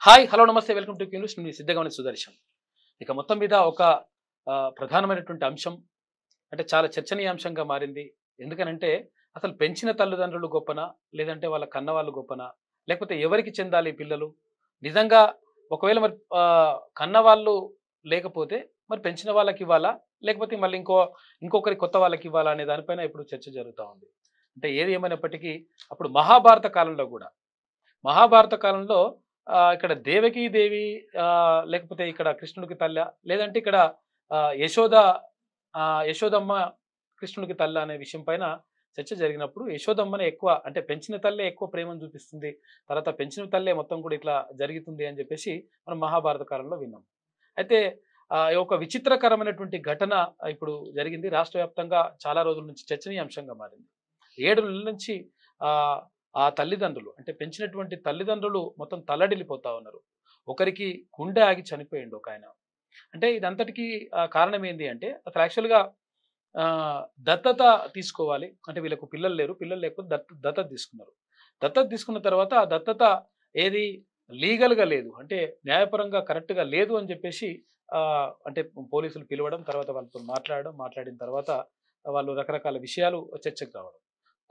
Hi hello నమస్తే welcome to Q News. నేను సిద్ధగమని సుదర్శన్. ఇక మొత్తం మీద ఒక ప్రధానమైనటువంటి అంశం అంటే చాలా చర్చనీయాంశంగా మారింది. ఎందుకనంటే అసలు పెంచిన తల్లిదండ్రులు గొప్పనా? లేదంటే వాళ్ళ కన్నవాళ్ళు గొప్పనా? లేకపోతే ఎవరికి చెందాలి ఈ పిల్లలు? నిజంగా ఒకవేళ మరి కన్నవాళ్ళు లేకపోతే మరి పెంచిన వాళ్ళకివ్వాలా? లేకపోతే మళ్ళీ ఇంకొకరి కొత్త వాళ్ళకివ్వాలా అనే దానిపైన ఇప్పుడు చర్చ జరుగుతా ఉంది. అంటే ఏది ఏమైనప్పటికీ అప్పుడు మహాభారత కాలంలో గూడా మహాభారత కాలంలో ఇక్కడ దేవకీ దేవి లేకపోతే ఇక్కడ కృష్ణుడికి తల్లా? లేదంటే ఇక్కడ యశోద యశోదమ్మ కృష్ణుడికి తల్లా అనే విషయం పైన చర్చ జరిగినప్పుడు యశోదమ్మనే ఎక్కువ అంటే పెంచిన తల్లే ఎక్కువ ప్రేమను చూపిస్తుంది. తర్వాత పెంచిన తల్లే మొత్తం కూడా ఇట్లా జరుగుతుంది అని చెప్పేసి మనం మహాభారత కాలంలో విన్నాం. అయితే ఒక విచిత్రకరమైనటువంటి ఘటన ఇప్పుడు జరిగింది. రాష్ట్ర వ్యాప్తంగా చాలా రోజుల నుంచి చర్చనీయాంశంగా మారింది. 7 నెలల నుంచి ఆహ్, ఆ తల్లిదండ్రులు అంటే పెంచినటువంటి తల్లిదండ్రులు మొత్తం తల్లడిల్లిపోతా ఉన్నారు. ఒకరికి గుండె ఆగి చనిపోయిండు ఒకాయన. అంటే ఇదంతటికి కారణం ఏంది అంటే అసలు యాక్చువల్‌గా ఆహ్, దత్తత తీసుకోవాలి. అంటే వీళ్ళకు పిల్లలు లేరు. పిల్లలు లేకపోతే దత్తత తీసుకున్నారు. దత్తత తీసుకున్న తర్వాత ఆ దత్తత ఏది లీగల్‌గా లేదు. అంటే న్యాయపరంగా కరెక్ట్‌గా లేదు అని చెప్పేసి అంటే పోలీసులు పిలవడం, తర్వాత వాళ్ళతో మాట్లాడడం, మాట్లాడిన తర్వాత వాళ్ళు రకరకాల విషయాలు చర్చకు రావడం.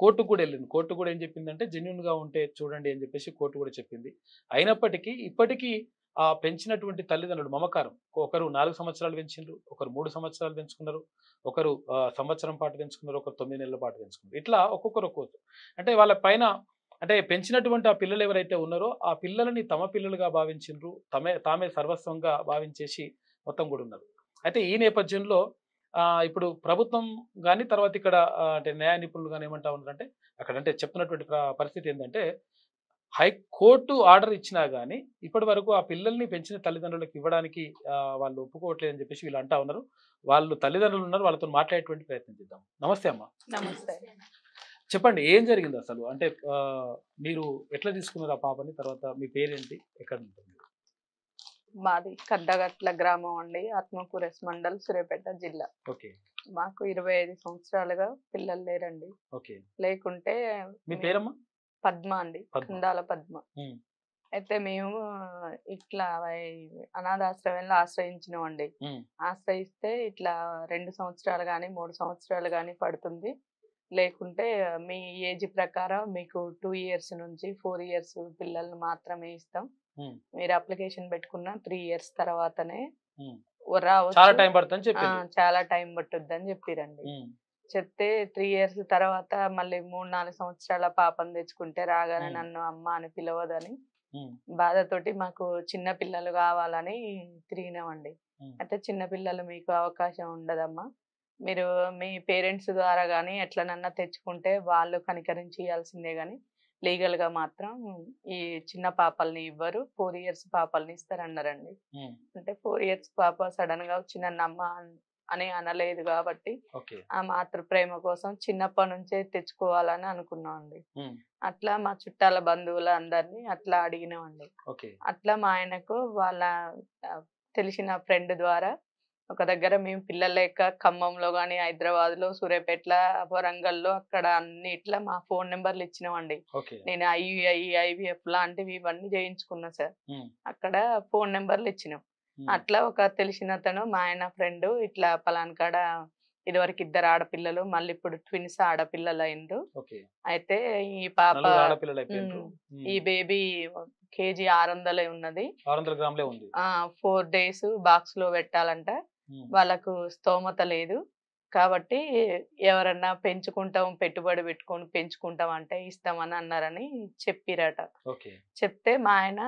కోర్టుకి కూడా ఎళ్ళింది. కోర్టు కూడా ఏం చెప్పిందంటే జెన్యూన్‌గా ఉంటే చూడండి అని చెప్పేసి కోర్టు కూడా చెప్పింది. అయినప్పటికీ ఇప్పటికీ పెంచినటువంటి తల్లిదండ్రులు మమకారం. ఒకరు 4 సంవత్సరాలు పెంచిండ్రు. ఒకరు 3 సంవత్సరాలు పెంచుకున్నారు. ఒకరు సంవత్సరం పాటు పెంచుకున్నారు. ఒకరు 9 నెలల పాటు పెంచుకున్నారు. ఇట్లా ఒక్కొక్కరు ఒక్కోటి. అంటే వాళ్ళ పైన అంటే పెంచినటువంటి ఆ పిల్లలు ఎవరైతే ఉన్నారో ఆ పిల్లలని తమ పిల్లలుగా భావించిండ్రు. తామే సర్వస్వంగా భావించేసి మొత్తం కూడా ఉన్నారు. అయితే ఈ నేపథ్యంలో ఇప్పుడు ప్రభుత్వం గాని తర్వాత ఇక్కడ అంటే న్యాయ నిపుణులు గాని ఏమంటా ఉన్నారంటే అక్కడంటే చెప్తున్నటువంటి పరిస్థితి ఏందంటే హైకోర్టు ఆర్డర్ ఇచ్చినా గాని ఇప్పటివరకు ఆ పిల్లల్ని పెంచిన తల్లిదండ్రులకు ఇవ్వడానికి వాళ్ళు ఒప్పుకోవట్లేదని చెప్పేసి వీళ్ళు అంటా ఉన్నారు. వాళ్ళు తల్లిదండ్రులు ఉన్నారు. వాళ్ళతో మాట్లాడేటువంటి ప్రయత్నం చేద్దాం. నమస్తే అమ్మ. నమస్తే. చెప్పండి ఏం జరిగింది అసలు? అంటే మీరు ఎట్లా తీసుకున్నారు ఆ పాపని? తర్వాత మీ పేరేంటి? ఎక్కడ ఉంటుంది? మాది కడ్డగట్ల గ్రామం అండి. ఆత్మకూరెస్ మండల్, సూర్యాపేట జిల్లా. ఓకే. మాకు 25 సంవత్సరాలుగా పిల్లలు లేరండి. ఓకే. లేకుంటే మీ పేరమ్మా? పద్మ అండి. పద్మ. కందాల పద్మ. హ్మ్. అయితే మేము ఇట్లా అనాథాశ్రమంలో ఆశ్రయించినామండి. హ్మ్. ఆశ్రయిస్తే ఇట్లా 2 సంవత్సరాలు గాని, 3 సంవత్సరాలు గాని పడుతుంది. లేకుంటే మీ ఏజ్ ప్రకారం మీకు 2 ఇయర్స్ నుంచి 4 ఇయర్స్ పిల్లల్ని మాత్రమే ఇస్తాం. హ్మ్. మీరు అప్లికేషన్ పెట్టుకున్న 3 ఇయర్స్ తర్వాతనే హ్మ్. రావచ్చు. చాలా టైం పడుతుందని చెప్పిండ్రు. చాలా టైం పట్టుద్దని చెప్పిరండి. హ్మ్. చెప్తే 3 ఇయర్స్ తర్వాత మళ్ళీ 3, 4 సంవత్సరాల పాపని తెచ్చుకుంటే రాగానే హ్మ్. నన్ను అమ్మ అని పిలవదని హ్మ్. బాధతోటి మాకు చిన్న పిల్లలు కావాలని తిరిగినామండి. హ్మ్. అయితే చిన్న పిల్లలు మీకు అవకాశం ఉండదమ్మా. మీరు మీ పేరెంట్స్ ద్వారా గాని ఎట్లనన్నా తెచ్చుకుంటే వాళ్ళు కనికరించి ఇయ్యాల్సిందే గాని లీగల్‌గా మాత్రం ఈ చిన్న పాపల్ని ఇవ్వరు. 4 ఇయర్స్ పాపల్ని ఇస్తారన్నారండి. హ్మ్. అంటే 4 ఇయర్స్ పాప సడెన్‌గా వచ్చి నన్నమ్మ అని అనలేదు గాబట్టి, ఓకే. ఆ మాతృ ప్రేమ కోసం చిన్నప్పటి నుంచే తెచ్చుకోవాలని అనుకున్నామండి. హ్మ్. అట్లా మా చుట్టాల బంధువులందరిని అట్లా అడిగినామండి. ఓకే. అట్లా మా ఆయనకు వాళ్ళ ఆహ్, తెలిసిన ఫ్రెండ్ ద్వారా ఒక దగ్గర మేము పిల్లలు లేక ఖమ్మంలో గాని, హైదరాబాద్‌లో, సూర్యాపేటల, వరంగల్‌లో అక్కడ అన్నిట్ల మా ఫోను నంబర్‌లు ఇచ్చినామండి. ఓకే. నేను ఐయుఐ, ఐవీఎఫ్ లాంటివి ఇవన్నీ చేయించుకున్నా సార్. హ్మ్. అక్కడ ఫోను నంబర్‌లు ఇచ్చినాం. హ్మ్. అట్లా ఒక తెలిసినతను మా ఆయన ఫ్రెండు ఇట్లా పలానా కాడ ఇదివరకు ఇద్దరు ఆడపిల్లలు, మళ్ళీ ఇప్పుడు ట్విన్స్ ఆడపిల్లలయిండ్రు. ఓకే. అయితే ఈ పాప నలుగురు ఆడపిల్లలయిపోయిండ్రు. హ్మ్. హ్మ్. ఈ బేబీ కేజీ 600 ఉన్నది. 600 గ్రాములే ఉంది. 4 డేస్ బాక్స్‌లో పెట్టాలంట. హ్మ్. వాళ్ళకు స్తోమత లేదు. కాబట్టి ఎవరన్నా పెంచుకుంటాం, పెట్టుబడి పెట్టుకొని పెంచుకుంటాం అంటే ఇస్తామని అన్నారని చెప్పిరట. ఓకే. చెప్తే మా ఆయన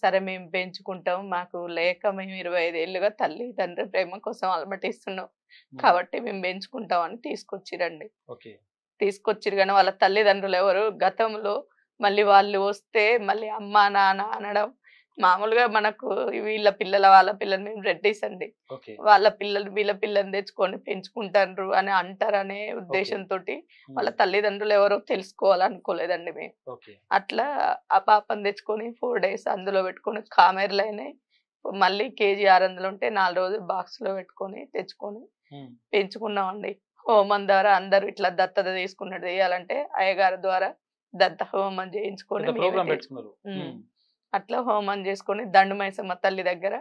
సరే మేము పెంచుకుంటాం. మాకు లేక మేము 25 ఏళ్లుగా తల్లిదండ్రి ప్రేమ కోసం అలమటిస్తున్నాం. హ్మ్. కాబట్టి మేము పెంచుకుంటాం అని తీసుకొచ్చిరండి. ఓకే. తీసుకొచ్చిర్రు గానీ వాళ్ళ తల్లిదండ్రులెవరు గతంలో మళ్ళీ వాళ్ళు వస్తే మళ్ళీ అమ్మా, నాన్న అనడం మామూలుగా మనకు వీళ్ళ పిల్లల, వాళ్ళ పిల్లలు మేము రెడ్డీస్ అండి. ఓకే. వాళ్ళ పిల్లలు వీళ్ళ పిల్లని తెచ్చుకొని పెంచుకుంటాండ్రు అని అంటారనే ఓకే. ఉద్దేశంతోటి వాళ్ళ హ్మ్. తల్లిదండ్రులెవరో తెలుసుకోవాలనుకోలేదండి మేము. ఓకే. అట్లా ఆ పాపని తెచ్చుకొని 4 డేస్ అందులో పెట్టుకొని కామెర్లయినాయి. మళ్ళీ కేజీ 600 ఉంటే 4 రోజులు బాక్స్‌లో పెట్టుకొని తెచ్చుకొని హ్మ్. పెంచుకున్నామండి. హోమం ద్వారా అందరూ ఇట్లా దత్తత తీసుకున్నట్టు చేయాలంటే అయ్యగారి ద్వారా దత్త హోమం చేయించుకొని పెద్ద మేమే ప్రోగ్రామ్ పెట్టుకున్నారు. హ్మ్. హ్మ్. అట్లా హోమం చేసుకొని దండుమైసమ్మ తల్లి దగ్గర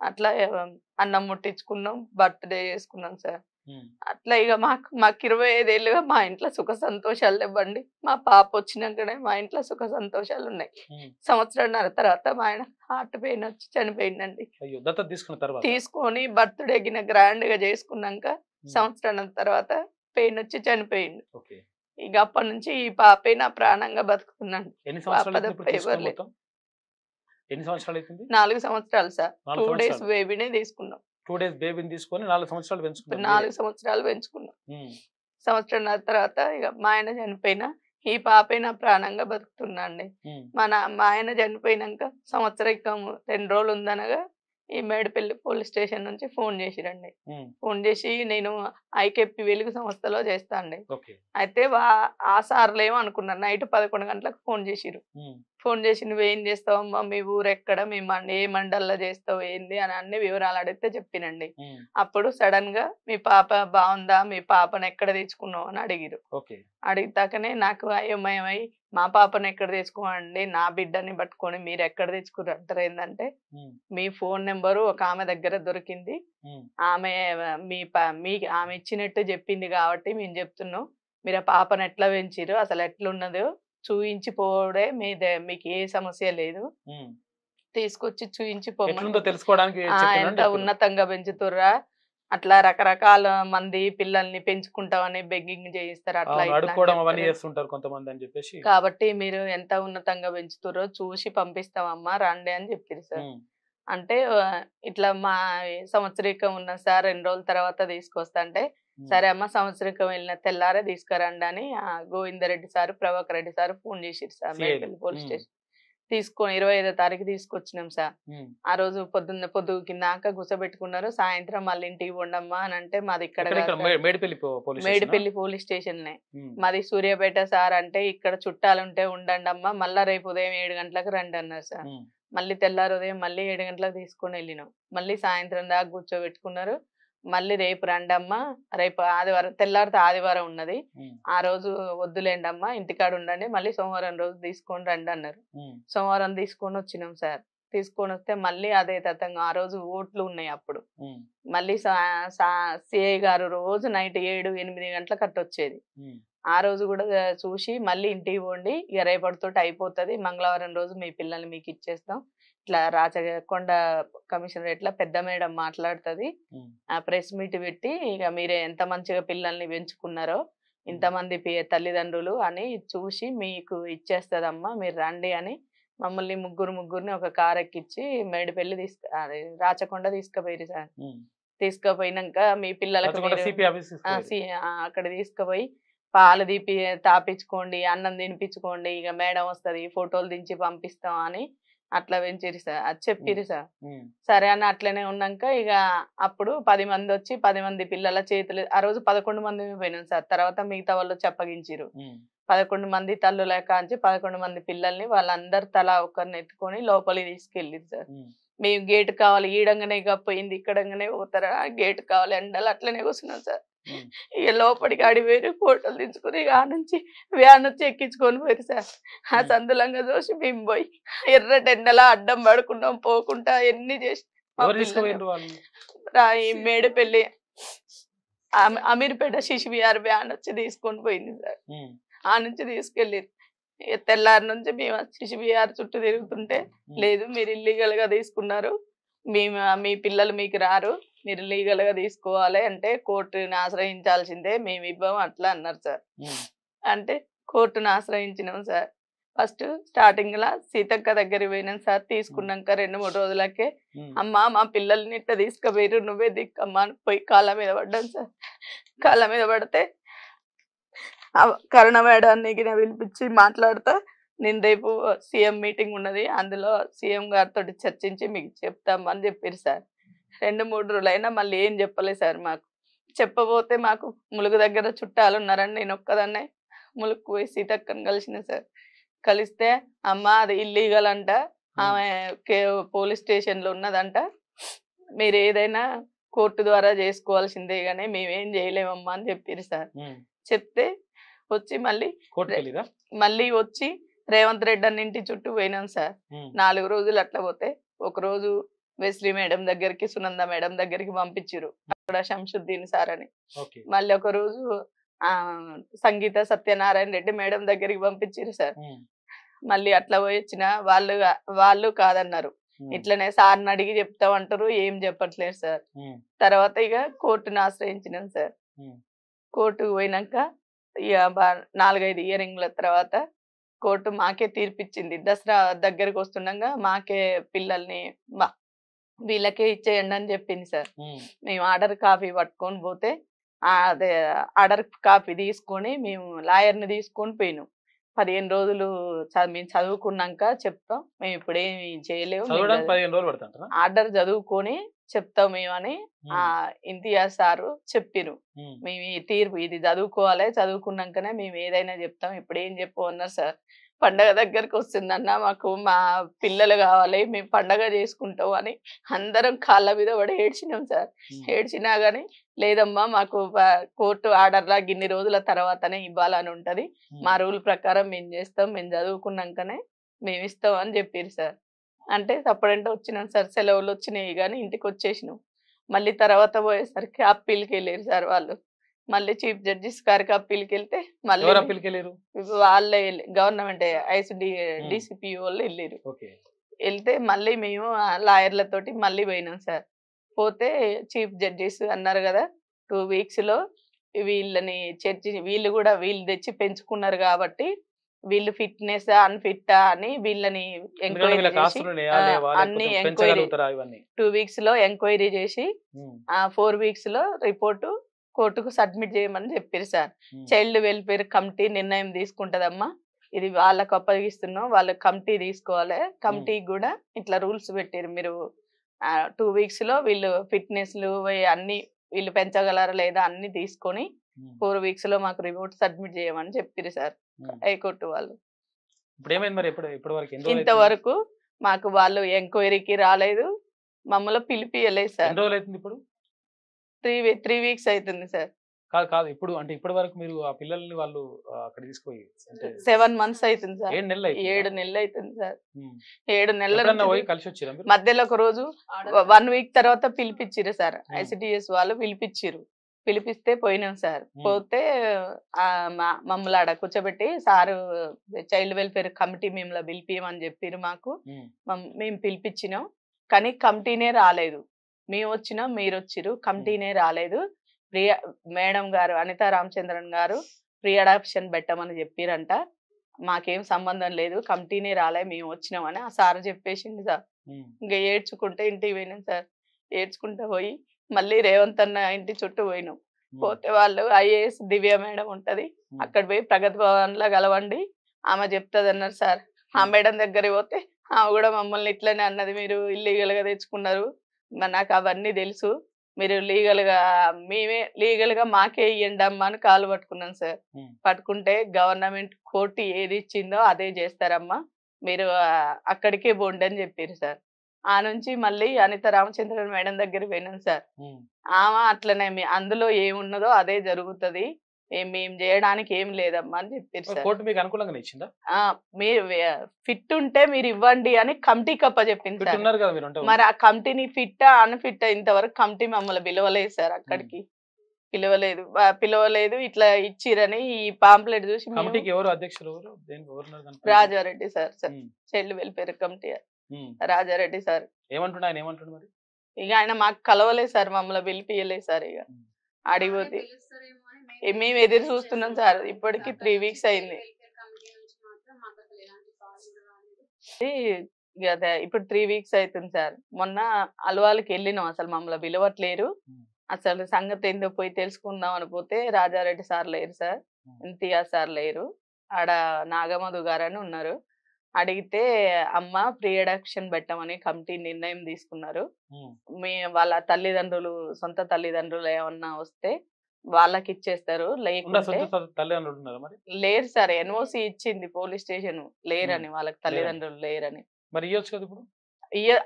అట్లా అన్నం ముట్టించుకున్నాం, బర్త్‌డే చేసుకున్నాం సార్. హ్మ్. అట్లా ఇగ మాకు 25 ఏళ్ళుగా మా ఇంట్లో సుఖ సంతోషాలు లెవ్వండి. మా పాప వచ్చినంకనే మా ఇంట్లో సుఖ సంతోషాలున్నాయి. హ్మ్. సంవత్సరంన్నర తర్వాత మా ఆయన హార్ట్ పెయిన్ వచ్చి చనిపోయిండండి. అయ్యో! దత్తత తీసుకున్న తర్వాత. తీసుకొని బర్త్‌డే గిన గ్రాండ్‌గా చేసుకున్నాంక హ్మ్. సంవత్సరం తర్వాత పెయిన్ వచ్చి చనిపోయిండు. ఓకే. ఇగ అప్పటి నుంచి ఈ పాపే నా ప్రాణంగా బతుకుతున్నాను. ఎన్ని పాప సంవత్సరాలు తప్ప ఇప్పుడు ఎవరు తీసుకొని లేరు. మొత్తం? ఎన్ని సంవత్సరాలు అయితుంది? 4 సంవత్సరాలు సార్. 4 2 డేస్ సంవత్సరాలు. బేబీనే తీసుకున్నాం. 2 డేస్ బేబీని తీసుకొని 4 సంవత్సరాలు ఇప్పుడు పెంచుకున్నారు 4 మీరే. సంవత్సరాలు పెంచుకున్నాం. హ్మ్. సంవత్సరంన్నర తర్వాత ఇగ మా ఆయన చనిపోయినా ఈ పాపే నా ప్రాణంగా బతుకుతున్నా అండి. హ్మ్. మా ఆయన చనిపోయినంక సంవత్సరికం 2 రోజులు ఉందనగా ఈ మేడిపల్లి పోలీస్ స్టేషన్ నుంచి ఫోన్ చేసిరండి. హ్మ్. ఫోన్ చేసి నేను ఐకేపీ వెలుగు సంస్థలో చేస్తా అండి. ఓకే. అయితే ఆ సార్‌లేమో అనుకున్నారు. నైట్ 11 గంటలకు ఫోన్ చేసిర్రు. హ్మ్. ఫోన్ చేసి "నువ్వేం చేస్తావమ్మా? మీ ఊరెక్కడ? మీ ఏ మండలంలో చేస్తావు? ఏంది?" అని అన్ని వివరాలు అడిగితే చెప్పినండి. హ్మ్. అప్పుడు సడెన్‌గా "మీ పాప బావుందా? మీ పాపను ఎక్కడ తెచ్చుకున్నావు?" అని అడిగిర్రు. ఓకే. అడిగితాకనే నాకు అయోమయమై "మా పాపను ఎక్కడ తెచ్చుకోమండి? నా బిడ్డని పట్టుకొని మీరెక్కడ తెచ్చుకుర్రు" అంటారేందంటే హ్మ్. "మీ ఫోన్ నంబరు ఒక ఆమె దగ్గర దొరికింది. హ్మ్. ఆమె ఆమె ఇచ్చినట్టు చెప్పింది కాబట్టి మేము చెప్తున్నాం. మీరు ఆ పాపను ఎట్లా పెంచిర్రు? అసలు ఎట్లున్నదో చూయించి పోవుడే మీకు ఏ సమస్య లేదు. హ్మ్. తీసుకొచ్చి చూయించి పొమ్మని ఎట్లుందో తెలుసుకోవడానికి చెప్పినా అని ఎంత చెప్పిర్రు. ఉన్నతంగా పెంచుతుర్రా? అట్లా రకరకాల మంది పిల్లల్ని పెంచుకుంటామని బెగ్గింగ్ చేయిస్తారు. అట్లా అవును. ఇట్లా అని అడుక్కోవడం అవన్నీ చెప్తారు. చేస్తుంటారు కొంతమంది అని చెప్పేసి. కాబట్టి మీరు ఎంత ఉన్నతంగా పెంచుతుర్రో చూసి పంపిస్తామమ్మా రండి అని చెప్పిర్రు సార్. హ్మ్. అంటే ఇట్లా మా సంవత్సరీకం ఉన్న సార్ 2 రోజుల తర్వాత తీసుకొస్తా అంటే, హ్మ్. సరే అమ్మ సంవత్సరీకం వెళ్ళిన తెల్లారే తీసుకురండి అని Govinda Reddy sir, Prabhakar Reddy sir phone చేసిర్రు సార్ సీఐలు. మేడ్పల్లి పోలీస్ హ్మ్. స్టేషన్. 25వ తారీఖు తీసుకొచ్చినాం సార్. హ్మ్. ఆ రోజు పొద్దుకిందాక కూసోబెట్టుకున్నారు. సాయంత్రం మళ్ళీ ఇంటికి పొండమ్మా అనంటే మాది ఇక్కడ ఎక్కడెక్కడ కాదు సార్. మేడిపల్లి పోలీస్ స్టేషనా? మేడిపల్లి పోలీస్ స్టేషన్‌నే. హ్మ్. మాది సూర్యాపేట సార్ అంటే, ఇక్కడ చుట్టాలుంటే ఉండండమ్మా. మళ్ళా రేపు ఉదయం 7 గంటలకు రండన్నారు సార్. హ్మ్. మళ్ళీ తెల్లారి ఉదయం మళ్ళీ 7 గంటలకు తీసుకొనెళ్ళినాం. మళ్ళీ సాయంత్రం దాకా కూర్చోబెట్టుకున్నారు. మళ్ళీ రేపు రండమ్మా. రేపు ఆదివారం తెల్లారితే ఆదివారం ఉన్నది. హ్మ్. ఆ రోజు వద్దులేండమ్మా ఇంటికాడ ఉండండి. మళ్ళీ సోమవారం రోజు తీసుకొని రండన్నారు. హ్మ్. సోమవారం తీసుకొనొచ్చినాం సార్. తీసుకొనొస్తే మళ్ళీ అదే తతంగం. ఆ రోజు ఓట్లు ఉన్నాయి అప్పుడు. హ్మ్. మళ్ళీ సా సా సీఐ గారు రోజు నైట్ 7, 8 గంటలకు అట్టొచ్చేది. హ్మ్. ఆ రోజు గూడా చూసి మళ్ళీ ఇంటికి పోండి. ఇగ రేపటితోటి అయిపోతది. మంగళవారం రోజు మీ పిల్లల్ని మీకిచ్చేస్తాం. ఇట్లా రాచకొండ కమిషనరేట్‌ల పెద్ద మేడం మాట్లాడుతది. హ్మ్. ప్రెస్ మీట్ పెట్టి ఇగ మీరు ఎంత మంచిగా పిల్లల్ని పెంచుకున్నారో, హ్మ్. ఇంతమంది తల్లిదండ్రులు అని చూసి మీకు ఇచ్చేస్తదమ్మా. మీరు రండి అని మమ్మల్ని ముగ్గురిని ఒక కార్ ఎక్కిచ్చి మేడిపల్లి రాచకొండ తీసుకుపోయిర్రు సార్. హ్మ్. తీసుకుపోయినంక మీ పిల్లలకు రాచకొండ మీరు సిపి ఆఫీస్ ఆ! తీసుకుపోయారు. అక్కడ తీసుకుపోయి పాలు తాపిచ్చుకోండి, అన్నం తినిపించుకోండి. ఇగ మేడం వస్తది. ఫోటోలు దించి పంపిస్తాం అని అట్లా పెంచిర్రు సార్. అది హ్మ్. చెప్పిర్రు సార్. హ్మ్. సరే అని అట్లనే ఉన్నాంక ఇగ అప్పుడు 10 మందొచ్చి 10 మంది పిల్లల చేతులు ఆ రోజు 11 మందిమే పోయినాం సార్. తర్వాత మిగతా వాళ్ళొచ్చి అప్పగించిర్రు. హ్మ్. 11 మంది తల్లుల కాంచి 11 మంది పిల్లల్ని వాళ్ళందరూ తలా ఒక్కరిని ఎత్తుకొని లోపలికి తీసుకెళ్ళిర్రు సార్. హ్మ్. మేము గేట్ కావాలి ఈడంగానే పోయింది ఇక్కడంగానే పోతారా గేట్ కావాలి ఎండల అట్లనే కూర్చున్నాం సార్. హ్మ్. ఇక లోపలికి పోయిర్రు ఫోటోలు తీసుకుని ఇక నుంచి వ్యాన్ వచ్చి ఎక్కించుకొని పోయారు సార్. ఆ హ్మ్. సందులంగా చూసి మేము పోయి ఎర్రటి ఎండలా అడ్డం పడుకున్నాం పోకుండా ఎన్ని చేసి మా ఎవరు పిల్లల్ని తీసుకుపోయిండ్రు వాళ్ళు? ఈ మేడిపల్లి అమీర్పేట శిశువిహార్ వ్యాన్ వచ్చి తీసుకొని పోయింది సార్. హ్మ్. ఆ నుంచి తీసుకెళ్ళిర్రు. ఇగ తెల్లారి నుంచి మేము శిశువిహార్ చుట్టూ తిరుగుతుంటే, హ్మ్. లేదు మీరు ఇల్లీగల్‌గా తీసుకున్నారు. మీ పిల్లలు మీకు రారు. మీరు లీగల్‌గా తీసుకోవాలి అంటే కోర్టుని ఆశ్రయించాల్సిందే. మేమివ్వం అట్లా అన్నారు సార్. హ్మ్. అంటే కోర్టుని ఆశ్రయించినాం సార్. ఫస్ట్ స్టార్టింగ్‌ల సీతక్క దగ్గరికి పోయినాం సార్. హ్మ్. తీసుకున్నాంక 2, 3 రోజులకే హ్మ్. అమ్మా మా పిల్లల్ని ఇట్లా తీసుకుపోయిర్రు నువ్వే దిక్కమ్మా అని పోయి కాళ్ళ మీద పడ్డాం సార్. కాళ్ళ మీద పడితే కరుణ మేడాన్ని గిన పిలిపించి మాట్లాడుతా నేను రేపు సీఎం మీటింగ్ ఉన్నది. అందులో సీఎం గారితోటి చర్చించి మీకు చెప్తామని చెప్పిర్రు సార్. 2, 3 రోజులైనా మళ్ళీ ఏం చెప్పలే సార్ మాకు. చెప్పబోతే మాకు ములుగు దగ్గర చుట్టాలున్నారని నేనొక్కదాన్నే ములుగుకు పోయి సీతక్కని కలిసిన సార్. కలిస్తే అమ్మ అది ఇల్లీగల్ అంట. హ్మ్. ఆమె కే పోలీస్ స్టేషన్‌లో ఉన్నదంట. మీరేదైనా కోర్టు ద్వారా చేసుకోవాల్సిందే గాని మేమేం చేయలేమమ్మా అని చెప్పిర్రు సార్. హ్మ్. చెప్తే వచ్చి మళ్ళీ రె కోర్టుకెళ్ళిర్రా? మళ్ళీ వచ్చి రేవంత్ రెడ్డి అన్న ఇంటి చుట్టూ పోయినాం సార్. 4 రోజులు అట్లా పోతే ఒక రోజు వెస్లీ మేడం దగ్గరికి, సునంద మేడం దగ్గరికి పంపించిర్రు. అక్కడ శంషుద్దీన్ సార్ అని. ఓకే. మళ్ళీ ఒక రోజు సంగీత సత్యనారాయణ రెడ్డి మేడం దగ్గరికి పంపించిర్రు సార్. మళ్ళీ అట్లా పోయి వచ్చిన వాళ్ళు కాదన్నారు. ఇట్లనే సార్ని అడిగి చెప్తామంటారు, ఏం చెప్పట్లేదు సార్. తర్వాత ఇక కోర్టును ఆశ్రయించినాం సార్. కోర్టుకు పోయినాక ఇక 4-5 ఇయరింగ్ల తర్వాత కోర్టు మాకే తీర్పిచ్చింది. దసరా దగ్గరకు వస్తుండగా మాకే పిల్లల్ని వీళ్ళకే ఇచ్చేయండి అని చెప్పింది సార్. మేము ఆర్డర్ కాపీ పట్టుకొని పోతే అదే ఆర్డర్ కాపీ తీసుకొని మేము లాయర్ని తీసుకొని పోయినాం. 15 రోజులు మేము చదువుకున్నాక చెప్తాం, మేము ఇప్పుడేమి చేయలేము, ఆర్డర్ చదువుకొని చెప్తాం మేము అని ఇంతియాజ్ సారు చెప్పిరు. మేము ఈ తీర్పు ఇది చదువుకోవాలి, చదువుకున్నాకనే మేము ఏదైనా చెప్తాం, ఇప్పుడు ఏం చెప్పు అన్నారు సార్. పండగ దగ్గరకు వస్తుందన్న, మాకు మా పిల్లలు కావాలి, మేము పండగ చేసుకుంటాం అని అందరం కాళ్ళ మీద పడి ఏడ్చినాం సార్. ఏడ్చినా గానీ లేదమ్మా, మాకు కోర్టు ఆర్డర్ లా ఇన్ని రోజుల తర్వాతనే ఇవ్వాలని ఉంటది, మా రూల్ ప్రకారం మేము చేస్తాం, మేము చదువుకున్నాకనే మేము ఇస్తాం అని చెప్పారు సార్. అంటే సపరేట్ వచ్చినాం సార్. సెలవులు వచ్చినాయి కానీ ఇంటికి వచ్చేసినాం. మళ్ళీ తర్వాత పోయేసరికి అప్పీల్కి వెళ్ళారు సార్ వాళ్ళు. మళ్ళీ చీఫ్ జడ్జిస్ గారికి అప్పీల్కి వెళ్తే మళ్ళీ వాళ్ళే గవర్నమెంట్ DCP వాళ్ళు వెళ్ళారు. వెళ్తే మళ్ళీ మేము లాయర్లతోటి మళ్ళీ పోయినాం సార్. పోతే చీఫ్ జడ్జిస్ అన్నారు కదా 2 weeks లో వీళ్ళని వీళ్ళు కూడా వీళ్ళు తెచ్చి పెంచుకున్నారు కాబట్టి వీళ్ళు ఫిట్నెస్ అన్ఫిట్ అని వీళ్ళని ఎంక్వైరీ చేసి అన్ని ఎంక్వైరీ 2 weeks లో ఎంక్వైరీ చేసి 4 weeks లో రిపోర్టు కోర్టుకు సబ్మిట్ చేయమని చెప్పారు సార్. చైల్డ్ వెల్ఫేర్ కమిటీ నిర్ణయం తీసుకుంటదమ్మా, ఇది వాళ్ళకు అప్పగిస్తున్నాం, వాళ్ళ కమిటీ తీసుకోవాలి, కమిటీకి కూడా ఇట్లా రూల్స్ పెట్టారు, మీరు 2 weeks లో వీళ్ళు ఫిట్నెస్లు అన్ని వీళ్ళు పెంచగలరా లేదా అన్ని తీసుకొని 4 weeks లో మాకు రిపోర్ట్ సబ్మిట్ చేయమని చెప్పారు సార్ హైకోర్టు వాళ్ళు. ఇంతవరకు మాకు వాళ్ళు ఎంక్వైరీకి రాలేదు, మమ్మల్ని పిలిపియలేదు సార్. 3 weeks అవుతుంది సార్. కాదు ఇప్పుడు అంటే ఇప్పటి వరకు మీరు ఆ పిల్లల్ని వాళ్ళు అక్కడ తీసుకుపోయి 7 months అవుతుంది సార్. 7 నెలలు అవుతుంది సార్. 7 నెలల కలిసి వచ్చారు. మధ్యలో ఒక రోజు 1 week తర్వాత పిలిపించారు సార్. ICDS వాళ్ళు పిలిపిస్తే పోయినాం సార్. పోతే మమ్మల్ని ఆడ కూర్చోబెట్టి సారు చైల్డ్ వెల్ఫేర్ కమిటీ మిమ్మల్ని పిలిపియమని చెప్పారు మాకు. మేము పిలిపించినాం కానీ కమిటీనే రాలేదు. మేము వచ్చినాం, మీరు వచ్చిరు, కమిటీనే రాలేదు. మేడం గారు అనితా రామచంద్రన్ గారు ప్రీ అడాప్షన్ పెట్టమని చెప్పారంట, మాకేం సంబంధం లేదు, కమిటీనే రాలే, మేము వచ్చినామని ఆ సార్ చెప్పేసింది సార్. ఇంకా ఏడ్చుకుంటే ఇంటికి పోయినాం సార్. ఏడ్చుకుంటూ పోయి మళ్ళీ రేవంత్ అన్న ఇంటి చుట్టూ పోయినాం. పోతే వాళ్ళు IAS దివ్య మేడం ఉంటది, అక్కడ పోయి ప్రగతి భవన్ లో కలవండి, ఆమె చెప్తుంది అన్నారు సార్. ఆ మేడం దగ్గర పోతే ఆమె కూడా మమ్మల్ని ఇట్లనే అన్నది, మీరు ఇల్లీగల్ గా తెచ్చుకున్నారు, నాకు అవన్నీ తెలుసు, మీరు మేమే లీగల్ గా మాకే ఇయ్యండి అమ్మా అని కాలు పట్టుకున్నాం సార్. పట్టుకుంటే గవర్నమెంట్ కోర్టు ఏది ఇచ్చిందో అదే చేస్తారమ్మా, మీరు అక్కడికే పోండి అని చెప్పారు సార్. ఆ నుంచి మళ్ళీ అనిత రామచంద్రన్ మేడం దగ్గర పోయినాం సార్. ఆమె అట్లనే అందులో ఏమున్నదో అదే జరుగుతుంది, మేము చేయడానికి ఏం లేదమ్మా అని చెప్పారు సార్. కోర్టు మీకు అనుకూలంగా ఇచ్చిందా? మీరు ఫిట్ ఉంటే మీరు ఇవ్వండి అని కమిటీకి అప్పచెప్పింది సార్. మరి ఆ కమిటీని ఫిట్టా అన్ఫిట్టా ఇంతవరకు కమిటీ మమ్మల్ని పిలవలేదు సార్. అక్కడికి పిలవలేదు. ఇట్లా ఇచ్చిరని ఈ పాంప్లెట్ చూసి Rajareddy sir child welfare committee Rajareddy sir ఏమంటున్నారు? ఇక ఆయన మాకు కలవలేదు సార్, మమ్మల్ని పిలిపియలేదు సార్. ఇక అడిగిపోతే మేము ఎదురు చూస్తున్నాం సార్. ఇప్పటికి 3 weeks అయింది. ఇప్పుడు 3 weeks అవుతుంది సార్. మొన్న అలవాళ్ళకి వెళ్ళినాం, అసలు మమ్మల్ని పిలవట్లేరు, అసలు సంగతి ఏందో పోయి తెలుసుకుందాం అని పోతే రాజారెడ్డి సార్ లేరు సార్, ఇంతియాజ్ సార్ లేరు, ఆడ నాగమధు గారు అని ఉన్నారు. అడిగితే అమ్మ ప్రీ అడాప్షన్ పెట్టమని కమిటీ నిర్ణయం తీసుకున్నారు, వాళ్ళ తల్లిదండ్రులు సొంత తల్లిదండ్రులు ఏమన్నా వస్తే వాళ్ళకి ఇచ్చేస్తారు, లేరు సార్. NOC ఇచ్చింది పోలీస్ స్టేషన్, లేరని, వాళ్ళకి తల్లిదండ్రులు లేరని. మరి ఇయ్యొచ్చు కదా ఇప్పుడు?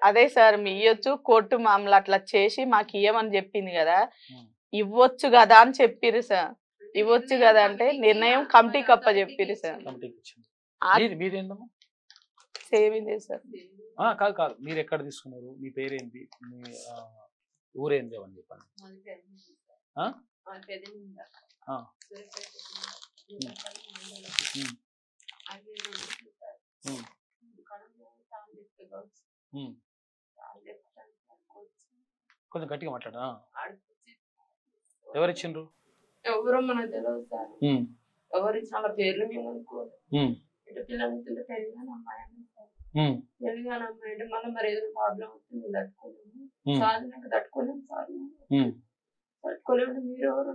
అదే సార్ మీ ఇయ్యొచ్చు, కోర్టు మామూలు అట్లా చేసి మాకు ఇయ్యమని చెప్పింది కదా, ఇవ్వచ్చు కదా అని చెప్పిరు సార్. ఇవ్వచ్చు కదా అంటే నిర్ణయం కమిటీకి అప్ప చెప్పిరు సార్. మీరేందమ్మా? సేమ్ ఇదే సార్. కాదు కాదు, మీరు ఎక్కడ తీసుకున్నారు, మీ పేరేంటి, మీ ఊరేంది అని చెప్పండి. ఆ? ఆ. కొంచెం గట్టిగా మాట్లాడా. ఎవరిచ్చిండ్రు? ఎవరో మనకు తెలియదు సార్. ఎవరు చాలా పేర్లు మేము అనుకోరు. పిల్లలకి తెలియని అమ్మాయి తెలియని అమ్మాయి అంటే మళ్ళీ మరి ఏదో ప్రాబ్లం వస్తుంది తట్టుకోలేము. సాధనకు తట్టుకోలేము సార్. తట్టుకోలేము. మీరు ఎవరు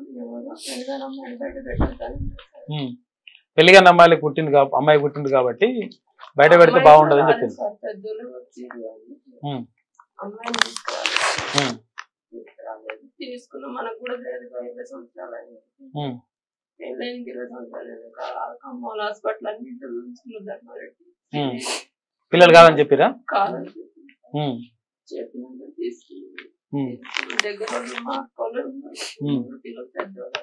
తెలియని అమ్మాయిని బయట పెట్టాలి. పెళ్లిగా అమ్మాయికి పుట్టింది అమ్మాయి పుట్టింది కాబట్టి బయట పెడితే బాగుండదని చెప్పింది సార్. పెద్దోళ్ళు వచ్చి అమ్మాయిని తీసుకోవాలి. తీసుకున్న మనకు కూడా లేదు. 20 సంవత్సరాలు అయింది. పెళ్ళైన 20 సంవత్సరాలు ఖమ్మం హాస్పిటల్ అన్నింటిలో చూసుకున్న ధర్మారెడ్డి పిల్లలు కాదని చెప్పిరా? కాదని చెప్పినాక తీసుకున్నాం. దగ్గర మా అక్కలు ఉన్నారు. పిల్లలు పెద్దవాళ్ళు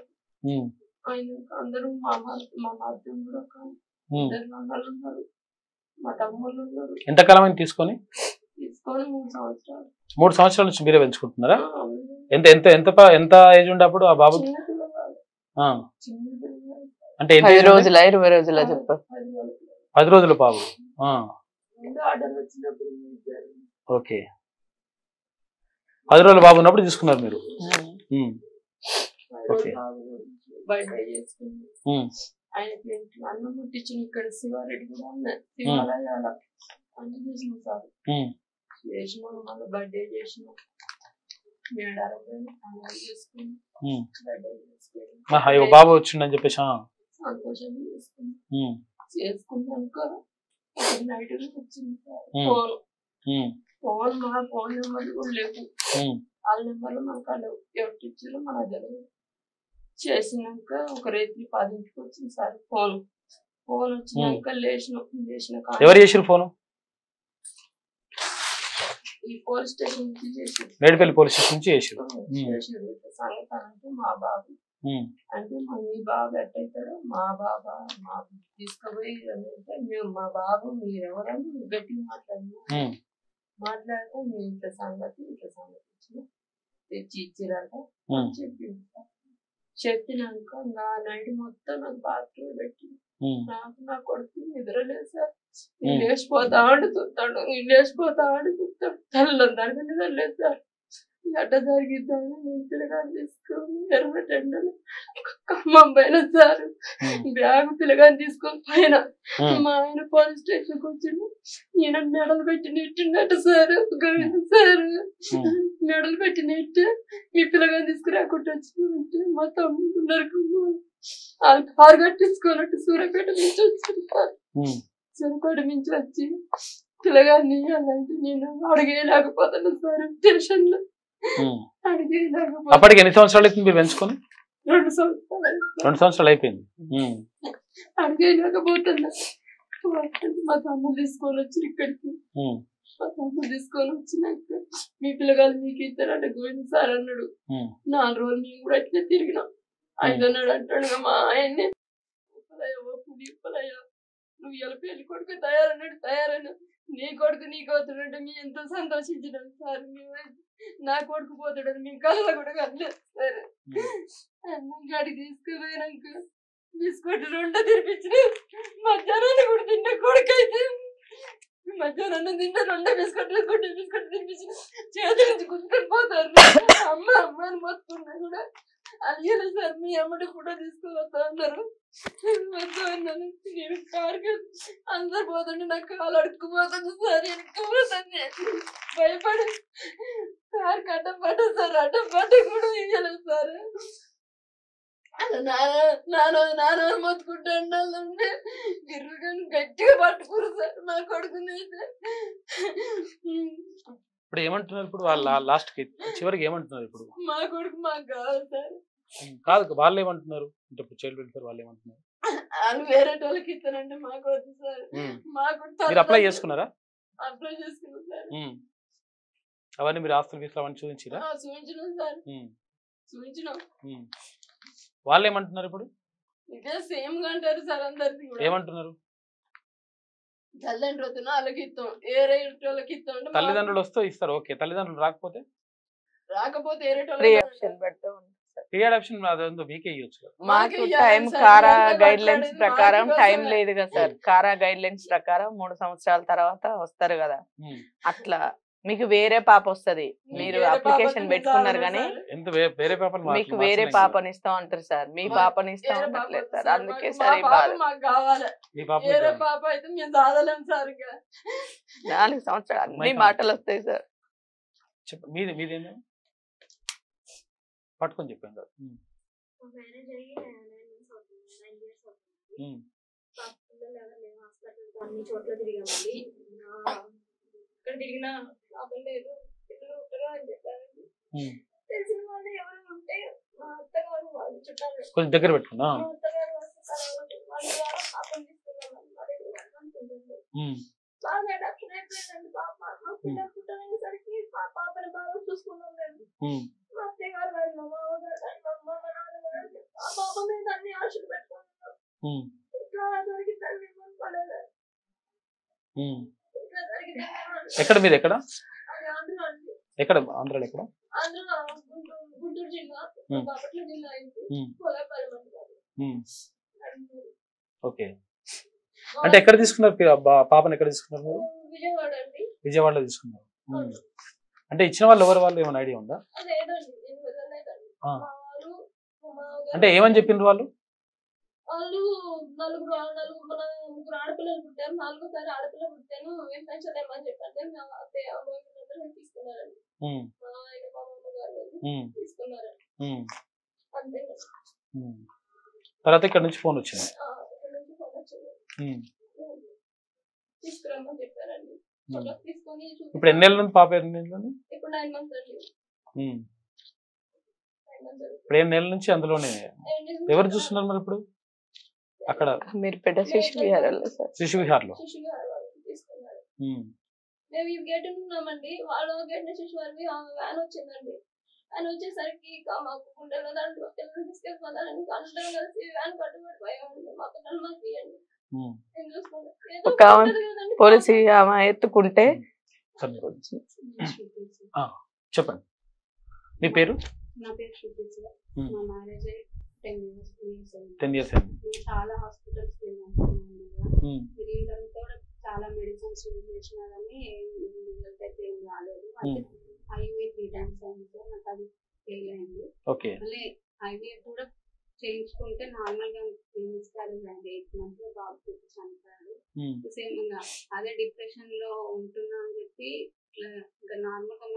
అయినాక అందరూ మా మార్గం కూడా ఇద్దరు అన్నలు ఉన్నారు. మా తమ్ముళ్ళు ఉన్నారు. ఎంతకాలం తీసుకొని 3 సంవత్సరాలు. 3 సంవత్సరాల నుంచి మీరే పెంచుకుంటున్నారా? ఎంత ఎంత ఎంత ఎంత ఏజ్ ఉండే అప్పుడు ఆ బాబు? అంటే 10 రోజుల 20 రోజుల చెప్పారు. 10 రోజుల బాబు. ఓకే, 10 రోజుల బాబు ఉన్నప్పుడు తీసుకున్నారు మీరు. ఓకే. ఆయనకి అన్నం ముట్టించిన ఇక్కడ శివారెడ్డి కూడా ఉన్నారు. శివాలయాల అన్ని చేసినాం సార్. చేసినాం. మళ్ళీ బర్త్డే చేసినాం. మేడారం చేసుకున్నాం. బర్త్డే చేసుకున్నాం. బాబు వచ్చిండని చెప్పేసి సంతోషంగా చేసుకున్నాం. చేసుకున్నాక నైట్ వచ్చింది సార్ ఫోన్. మా ఫోన్ నెంబర్లు కూడా లేవు. వాళ్ళ నెంబర్లు మనకు లేవు. ఎవరికి ఇచ్చారో మనకు తెలియదు. చేసినాక ఒక రేత్రి 10ంటికి వచ్చింది సార్ ఫోన్. వచ్చినాక లేచిన ఎవరు చేసారు ఫోన్? ఈ పోలీస్ స్టేషన్ నుంచి చేసి, మేడిపల్లి పోలీస్ స్టేషన్ నుంచి చేసారు. సంగతి అంటే మా బాబు అంటే మీ బాబు ఎట్టయితాడో మా బాబా మా తీసుకుపోయి అంటే మేము మా బాబు మీరెవరని గట్టిగా మాట్లాడితే మేము ఇంత సంగతి ఇచ్చిన తెచ్చి ఇచ్చిరంట చెప్పింది. చెప్పినాక నా నైట్ మొత్తం నాకు బాత్రూమ్ పెట్టి నా కొడుకు నిద్రలేదు సార్. నేను లేచిపోతా చూస్తాడు. తెల్లందానికి నిద్రలేదు సార్. అడ్డ జరిగిద్దామని నేను పిల్లగాని తీసుకొని ఎర్రటెండలు ఖమ్మం పైన సార్. బ్యాగ్ పిల్లగాని తీసుకొని పైన మా ఆయన పోలీస్ స్టేషన్కి వచ్చిండు. ఈయన మెడలు పెట్టి నెట్టిండట సార్. సార్ మెడలు పెట్టి నెట్టి మీ పిల్లగాని తీసుకురాకుండా వచ్చిందంటే మా తమ్ముడు ఉన్నారు. కారు కట్టించుకోనట్టు సూర్యాపేట నుంచి వచ్చింది సార్. సూర్యాపేట నుంచి వచ్చి పిల్లగాని ఇవ్వాలంటే నేను అడిగేయలేకపోతాను సార్. స్టేషన్ లో అడిగేయలేకపోతే. అప్పటికి ఎన్ని సంవత్సరాలు అవుతుంది మీరు పెంచుకొని? 2 సంవత్సరాలు. 2 సంవత్సరాలు అయిపోయింది. అడిగేయలేకపోతున్నా. మా తమ్ముడు తీసుకొని వచ్చి ఇక్కడికి. మా తమ్ముడు తీసుకొని వచ్చినాక మీ పిల్లగాలు మీకు ఇద్దరంటే గోవింద్ సార్ అన్నాడు. 4 రోజులు మేము కూడా అట్లే తిరిగినాం. ఆయన అన్నాడు అంటాడు మా ఆయన్ని ఉప్పలయ్య నువ్వు ఇలా పెళ్లి కొడుకు తయారన్నాడు. నీ కొడుకు నీకు అవుతాడంటే మేము ఎంతో సంతోషించినాం సార్. నా కొడుకు పోతాడని మేము కళ్ళ కూడా కనలేదు సార్. అడిగి తీసుకుపోయినాక బిస్కెట్ 2 తినిపించిన. మధ్యాహ్నం కూడా తిన్న కొడుకు అయితే మధ్యాహ్నం తింటే 2 బిస్కెట్లు తినిపించిన. చేతి నుంచి గుంజుకొని పోతారు. అమ్మ అని మొత్తుకున్నా కూడా అడిగాను సార్. మీ అమ్మడి కూడా తీసుకువస్తా అన్నారు. నేను కారుకి అందరు పోతుంటే నాకు కాలు అడుక్కుపోతుంది సార్. ఎడుక్కుపోతుంది భయపడి కారుకి అడ్డం పడ్డా సార్. అడ్డం పడ్డ కూడా ఇయ్యలేదు సార్. నాన్న మొత్తుకుంటా గిర్రుగాని గట్టిగా పట్టుకురు సార్ నా కొడుకుని అయితే. ఇప్పుడు ఏమంటున్నారు? ఇప్పుడు వాళ్ళ లాస్ట్ కి చివరికి ఏమంటున్నారు? ఇప్పుడు మా కొడుకు మాకు కావాలి సార్. కాదు, వాళ్ళు ఏమంటున్నారు అంటే ఇప్పుడు చైల్డ్ వెల్ఫేర్ వాళ్ళు ఏమంటున్నారు? వాళ్ళు వేరే వాళ్ళకి ఇస్తారంటే మాకు వద్దు సార్. మీరు అప్లై చేసుకున్నారా? అప్లై చేసుకున్నాం సార్. అవన్నీ మీరు ఆస్తులు గీస్తులు అవన్నీ చూపించారా? చూపించినాం సార్. చూపించినాం. వాళ్ళు ఏమంటున్నారు ఇప్పుడు? ఇదే సేమ్ గా అంటారు సార్. అందరిది ఏమంటున్నారు? తల్లిదండ్రులతో వాళ్ళకి ఇస్తాం, ఏరే వాళ్ళకి ఇస్తాం అంటే తల్లిదండ్రులు వస్తే ఇస్తారు, ఓకే. తల్లిదండ్రులు రాకపోతే రాకపోతే ఏరే ఫ్రీ ఆప్షన్ పెడతా ఉంటాం సార్. ఫ్రీ అడాప్షన్ అదేందో మీకే ఇవ్వచ్చు కదా. మాకు మాకు టైం ఇయ్యాలి సార్, కారా మీరంతా గైడ్ లైన్స్ మాట్లాడేది ప్రకారం మాకు టైం కోసమే. లేదు కదా సార్. కారా గైడ్ లైన్స్ ప్రకారం 3 సంవత్సరాల తర్వాత వస్తారు కదా. ఉమ్. అట్లా మీకు వేరే పాప వస్తది. మీరు వేరే అప్లికేషన్ పాపతో పెట్టుకున్నారు నిజాలు కానీ సార్. ఎంత వేరే పాపలు మీకు వేరే పాపని ఇస్తాం అంటారు సార్. మీ పాపని ఇస్తాం వేరే అనట్లేదు పాప సార్. సార్, అందుకే మాకు సార్ మా ఈ పాప బాధ. మాకు కావాలి. మీ పాప వేరే పాప అయితే మేము దాదలేం సార్. ఇక 4 సంవత్సరాలు అన్ని మైక్ మాటలు వస్తాయి సార్. చెప్ప మీదేమో పట్టుకొని చెప్పాను కదా. మ్యారేజ్ అయ్యి 9 years అవుతుంది. పిల్లలు ఎవరు లేరు, హాస్పిటల్ అన్ని చోట్ల తిరిగామండి. ఇక్కడ తిరిగినా లాభం లేదు, పిల్లలు ఉంటారు అని చెప్పారండి. తెలిసిన వాళ్ళు ఎవరు ఉంటే మా అత్తగారు వాళ్ళు చుట్టాలు, కొంచెం దగ్గర పెట్టుకున్నా. మా అత్తగారు వస్తారు, వాళ్ళ ద్వారా పాపం తీసుకున్నాం. మా దగ్గర 1 month ఉంటుంది. బాగా అడాప్షన్ అయిపోయిందండి పాప. మా పిల్ల పుట్టనేసరికి పాపని బాగా చూసుకున్నాం మేము. మా అత్తయ్య గారు కానీ మా మామగారు కానీ మా అమ్మ మా నాన్నగారు ఆ పాప మీద అన్ని ఆశలు పెట్టుకుంటున్నాం. ఇట్లా జరిగిందండి మనం పడలేదు. ఇట్లా జరిగింది ఎక్కడ మీరు ఎక్కడ అది ఆంధ్ర అండి. ఎక్కడ ఆంధ్రాలో ఎక్కడ? ఆంధ్ర గుంటూరు జిల్లా, బాపట్ల జిల్లా అయింది. కోలాపాలెం అంటారు. ఓకే. అంటే ఎక్కడ తీసుకున్నారు పాపను? ఎక్కడ తీసుకున్నారు మీరు? విజయవాడ అండి. విజయవాడలో తీసుకున్నారు. అంటే ఇచ్చిన వాళ్ళు ఎవరు, వాళ్ళు ఏమైనా ఐడియా ఉందా? లేదండి, నేను వెళ్ళలేదండి. మా వాళ్ళు అంటే ఏమని చెప్పిండ్రు వాళ్ళు? వాళ్ళు నలుగురు మన ముగ్గురు ఆడపిల్లలు పుట్టారు. 4వ ఆడపిల్ల పుట్టాను, ఏం పెన్షన్ ఏమని చెప్పంటే మేము అత్తయ్య తీసుకున్నారండి. మా ఆయన మా అమ్మగారు తీసుకున్నారండి. అంతే. తర్వాత ఇక్కడ నుంచి ఫోన్ వచ్చింది. ఇక్కడ నుంచి ఫోన్ వచ్చింది, తీసుకురమ్మని చెప్పారండి. తీసుకొని ఇప్పుడు ఎన్ని నెలలు ఉంది పాప? ఎన్ని నెలలు? ఇప్పుడు 9 months అండి. 9 months. ఇప్పుడు 7 నెలల నుంచి అందులోనే. ఎవరు చూస్తున్నారు మరి ఇప్పుడు అక్కడ? మీరు పెద్ద శిశు విహారంలో సార్. శిశు విహార్లో తీసుకున్నారు. మేము ఈ గేట్ ఉన్నామండి, వాళ్ళ గేట్ నుంచి శిశు వారికి వ్యాన్ వచ్చిందండి. వ్యాన్ వచ్చేసరికి మాకు గుండెలో దాంట్లో పిల్లలు తీసుకెళ్ళిపోతారని అందరం కలిసి వ్యాన్ కట్టుబడిపోయామండి. మా పిల్లలు మాకు ఇవ్వండి. ఒక పోలీసు ఆమె ఎత్తుకుంటే చెప్పండి. మీ పేరు? నా పేరు శృతి సార్. మా మ్యారేజ్ 10 years అయింది. చాలా హాస్పిటల్స్ తిరిగిన తర్వాత చాలా మెడిసిన్స్ యూజ్ చేసినా కానీ రిజల్ట్ అయితే ఏం రాలేదు. ఐవీ 3 times అయింది సార్, నాకు అది ఫెయిల్ అయింది. ఓకే. మళ్ళీ ఐవీ కూడా చేయించుకుంటే నార్మల్ గా మిస్కారేజ్ అయింది. 8 months లో బాబు పుట్టి చనిపోయాడు. సేమ్ ఇంకా అదే డిప్రెషన్ లో ఉంటున్నా అని చెప్పి ఇంకా నార్మల్ గా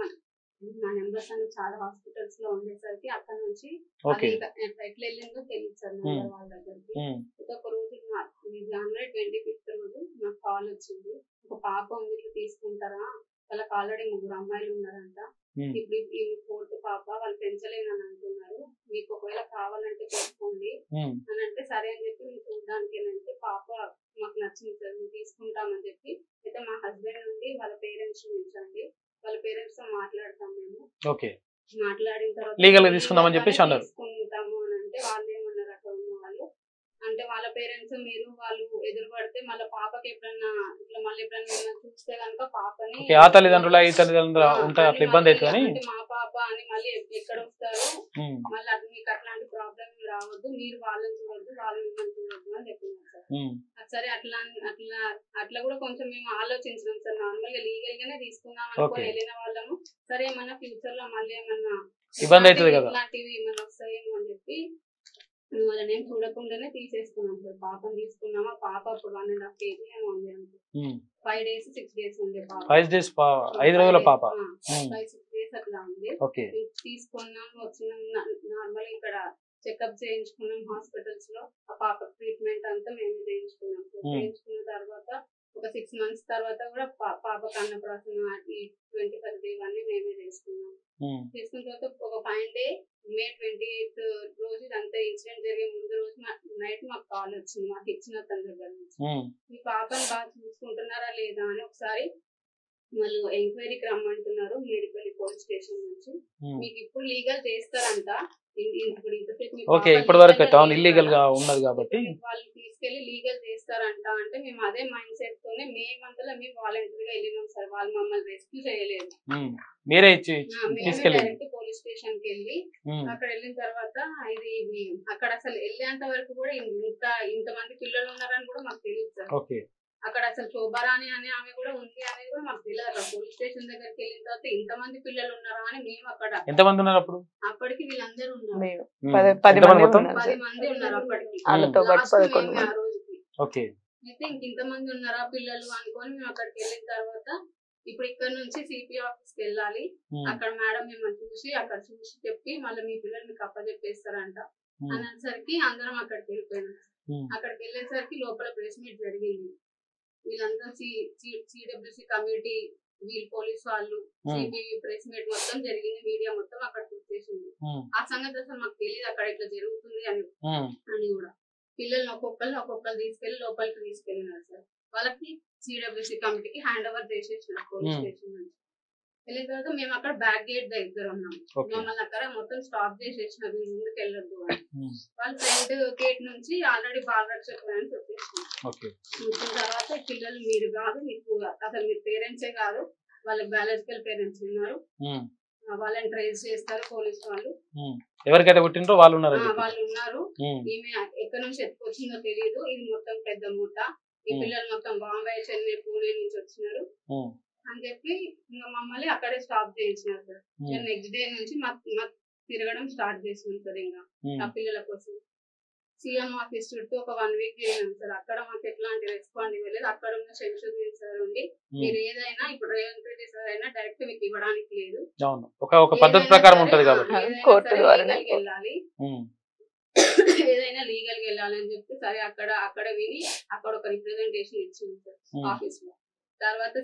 మా నెంబర్స్ అన్ని చాలా హాస్పిటల్స్ లో ఉండేసరికి అక్కడ నుంచి ఎట్లా వెళ్ళిందో తెలియదు సార్ వాళ్ళ దగ్గరికి. ఒక రోజు జనవరి 25th రోజు నాకు కాల్ వచ్చింది, ఒక పాప ఉంది ఇట్లా తీసుకుంటారా, వాళ్ళకి ఆల్రెడీ 3 అమ్మాయిలు ఉన్నారంట, ఇప్పుడు ఈ 4th పాప వాళ్ళు పెంచలేనని అంటున్నారు, మీకు ఒకవేళ కావాలంటే తీసుకోండి అని అంటే సరే అని చెప్పి నేను చూడడానికి ఏంటంటే పాప మాకు నచ్చింది సార్, మేము తీసుకుంటామని చెప్పి అయితే మా హస్బెండ్ నుండి వాళ్ళ పేరెంట్స్ ఉంచండి, వాళ్ళ పేరెంట్స్ తో మాట్లాడతాం మేము. మాట్లాడిన తర్వాత లీగల్ గా తీసుకుందామని చెప్పేసి అన్నారు. తీసుకుంటాము అని అంటే వాళ్ళు ఏమన్నారు అక్కడ ఉన్న వాళ్ళు అంటే వాళ్ళ పేరెంట్స్ మీరు వాళ్ళు ఎదురు పడితే మళ్ళీ పాపకి ఎప్పుడన్నా ఇట్లా మళ్ళీ ఎప్పుడన్నా చూస్తే కనుక పాపని ఆ తల్లిదండ్రుల ఈ తల్లిదండ్రుల ఉంటాయి అట్లా ఇబ్బంది అవుతుంది. మా పాప అని మళ్ళీ ఎక్కడ వస్తారు, మళ్ళీ అది మీకు అట్లాంటి ప్రాబ్లం రావద్దు, మీరు వాళ్ళని చూడొద్దు వాళ్ళు మిమ్మల్ని చూడొద్దు అని చెప్పినారు సార్. సరే అట్లా కూడా కొంచెం మేము ఆలోచించినాం సార్. నార్మల్ గా లీగల్ గానే తీసుకుందాం అనుకుని వెళ్ళిన వాళ్ళము. సరే ఏమన్నా ఫ్యూచర్ లో మళ్ళీ ఏమన్నా ఇబ్బంది అవుతుంది కదా, ఇట్లాంటివి ఏమన్నా వస్తాయేమో అని చెప్పి వాళ్ళని ఏం చూడకుండానే తీసేసుకున్నాం సార్. పాపని తీసుకున్నామా, పాప అప్పుడు 1.5 kg అని ఉంది అంతే. 5 days 6 days ఉండే పాప. 5 days 5 రోజుల పాప 5-6 days అట్లా ఉంది. తీసుకున్నాం వచ్చినాం నార్మల్ ఇక్కడ చెకప్ చేయించుకున్నాం హాస్పిటల్స్ లో. ఆ పాప ట్రీట్మెంట్ అంతా మేము చేయించుకున్నాం. చేయించుకున్న తర్వాత ఒక 6 months తర్వాత కూడా పాప అన్నప్రాసన 25th day ఇవన్నీ మేమే చేసుకున్నాం. చేసుకున్న తర్వాత ఒక 5 day May 28th రోజు ఇదంతా ఇన్సిడెంట్ జరిగే ముందు రోజు నైట్ మాకు కాల్ వచ్చింది, మాకు ఇచ్చిన తన దగ్గర నుంచి, మీ పాపని బాగా చూసుకుంటున్నారా లేదా అని ఒకసారి వాళ్ళు ఎంక్వైరీకి రమ్మంటున్నారు మేడిపల్లి పోలీస్ స్టేషన్ నుంచి. మీకు ఇప్పుడు లీగల్ చేస్తారంట, ఇప్పటి వరకు ఇల్లీగల్ గా ఉన్నది కాబట్టి వాళ్ళు తీసుకెళ్లి లీగల్ చేస్తారంట అంటే మేము అదే మైండ్ సెట్ తోనే మేమంతలో మేము వాలంటీర్గా వెళ్ళినాం సార్. వాళ్ళు మమ్మల్ని రెస్క్యూ చేయలేదు. మీరే మేము డైరెక్ట్ పోలీస్ స్టేషన్ కి వెళ్ళి అక్కడ వెళ్ళిన తర్వాత ఇది అక్కడ అసలు వెళ్ళేంత వరకు కూడా ఇంతమంది పిల్లలు ఉన్నారని కూడా మాకు తెలియదు సార్. అక్కడ అసలు శోభారాణి అనే ఆమె కూడా ఉంది అనేది కూడా మాకు తెలియదు. పోలీస్ స్టేషన్ దగ్గరికి వెళ్ళిన తర్వాత ఇంతమంది పిల్లలు ఉన్నారా అని మేము అక్కడ ఎంతమంది ఉన్నారు అప్పుడు? అప్పటికి వీళ్ళందరూ ఉన్నారు, 10 మంది ఉన్నారు అప్పటికి వాళ్ళతో పాటు 11 ఆ రోజుకి. అయితే ఇంతమంది ఉన్నారా పిల్లలు అనుకొని మేము అక్కడికి వెళ్ళిన తర్వాత ఇప్పుడు ఇక్కడ నుంచి సిపి ఆఫీస్ కి వెళ్ళాలి, అక్కడ మేడం మిమ్మల్ని చూసి అక్కడ చూసి చెప్పి మళ్ళీ మీ పిల్లలు మీకు అప్పచెప్పేస్తారంట అనేసరికి అందరం అక్కడికి వెళ్ళిపోయినాం. అక్కడికి వెళ్ళేసరికి లోపల ప్రెస్ మీట్ జరిగింది. వీళ్ళందరూ సిడబ్ల్యూసి కమిటీ, వీళ్ళు పోలీస్ వాళ్ళు, సిపి ప్రెస్ మీట్ మొత్తం జరిగింది. మీడియా మొత్తం అక్కడికి వచ్చేసింది. ఆ సంగతి అసలు మాకు తెలియదు అక్కడ ఇట్లా జరుగుతుంది అని కూడా. పిల్లల్ని ఒక్కొక్కరు తీసుకెళ్లి లోపలికి తీసుకెళ్ళినారు సార్. వాళ్ళకి సిడబ్ల్యూసి కమిటీకి హ్యాండ్ ఓవర్ చేసేసినారు పోలీస్ స్టేషన్ నుంచి. వెళ్ళిన తర్వాత మేము అక్కడ బ్యాక్ గేట్ దగ్గర ఉన్నాం. మమ్మల్ని అక్కడ మొత్తం స్టాప్ చేసేసినారు, మీరు ముందుకు వెళ్ళొద్దు అని. వాళ్ళు ఫ్రంట్ గేట్ నుంచి ఆల్రెడీ బాల రక్షక వ్యాన్స్ వచ్చేసినారు. వచ్చిన తర్వాత పిల్లలు మీరు కాదు, మీకు అసలు మీరు పేరెంట్సే కాదు, వాళ్ళకి బయాలజికల్ పేరెంట్స్ ఉన్నారు, వాళ్ళని ట్రేస్ చేస్తారు పోలీస్ వాళ్ళు, ఎవరికైతే పుట్టినరో వాళ్ళు ఉన్నారు. ఈమె ఎక్కడి నుంచి ఎత్తుకొచ్చిందో తెలియదు, ఇది మొత్తం పెద్ద మూట, ఈ పిల్లలు మొత్తం బాంబే, చెన్నై, పూణే నుంచి వచ్చినారు అని చెప్పి ఇంకా మమ్మల్ని అక్కడే స్టాప్ చేయించినారు సార్. నెక్స్ట్ డే నుంచి మాకు తిరగడం స్టార్ట్ చేసినాం సార్. ఇంకా ఆ పిల్లల కోసం సీఎం ఆఫీస్ చుట్టూ ఒక 1 వీక్ తిరిగినాం సార్. అక్కడ మాకు ఎట్లాంటి రెస్పాండ్ ఇవ్వలేదు. అక్కడ ఉన్న శంషుద్దీన్ సార్ ఉండి మీరు ఏదైనా ఇప్పుడు రేవంత్ రెడ్డి సార్ అయినా డైరెక్ట్ మీకు ఇవ్వడానికి లేదు, ఒక పద్ధతి ప్రకారం ఉంటది కాబట్టి వెళ్ళాలి, ఏదైనా లీగల్ గా వెళ్ళాలని చెప్పి సరే అక్కడ విని అక్కడ ఒక రిప్రజెంటేషన్ ఇచ్చింది సార్ ఆఫీస్ లో. తర్వాత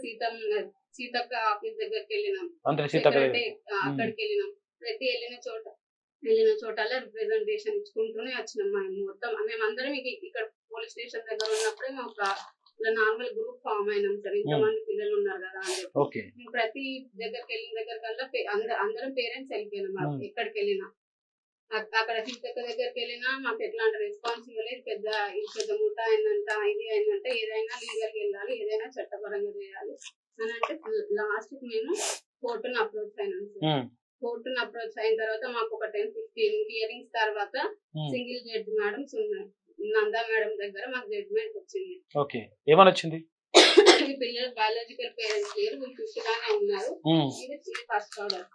సీతక్క ఆఫీస్ దగ్గరికి వెళ్ళినాం, అక్కడికి వెళ్ళినాం. ప్రతి వెళ్ళిన చోటలా రిప్రజెంటేషన్ ఇచ్చుకుంటూనే వచ్చినాం. మొత్తం మేమందరం ఇక్కడ పోలీస్ స్టేషన్ దగ్గర ఉన్నప్పుడే మేము ఒక నార్మల్ గ్రూప్ ఫామ్ అయినాం సార్. ఇంతమంది పిల్లలు ఉన్నారు కదా అని చెప్పి మేము ప్రతి దగ్గరికి వెళ్ళిన దగ్గరకల్లా అందరం పేరెంట్స్ వెళ్ళిపోయినాం. ఎక్కడికి వెళ్ళినా అక్కడ సీతక్క దగ్గరికి వెళ్ళినా మాకు ఎట్లాంటి రెస్పాన్స్ ఇవ్వలేదు. పెద్ద ముఠా అయిందంట, ఇది అయిందంటే ఏదైనా లీగల్ గా వెళ్ళాలి, ఏదైనా చట్టపరంగా చేయాలి అని అంటే లాస్ట్ కి మేము కోర్టును అప్రోచ్ అయినాం సార్. కోర్టును అప్రోచ్ అయిన తర్వాత మాకు ఒక 10-15 హియరింగ్స్ తర్వాత సింగిల్ జడ్జి మేడమ్స్ ఉన్నారు. నందా మేడం దగ్గర మాకు జడ్జిమెంట్ వచ్చింది. ఏమని వచ్చింది? ఈ పిల్లలు బయాలజికల్ పేరెంట్స్ లేరు, వీళ్ళు ఫిఫ్త్గానే ఉన్నారు, ఇది ఫస్ట్ ఆర్డర్.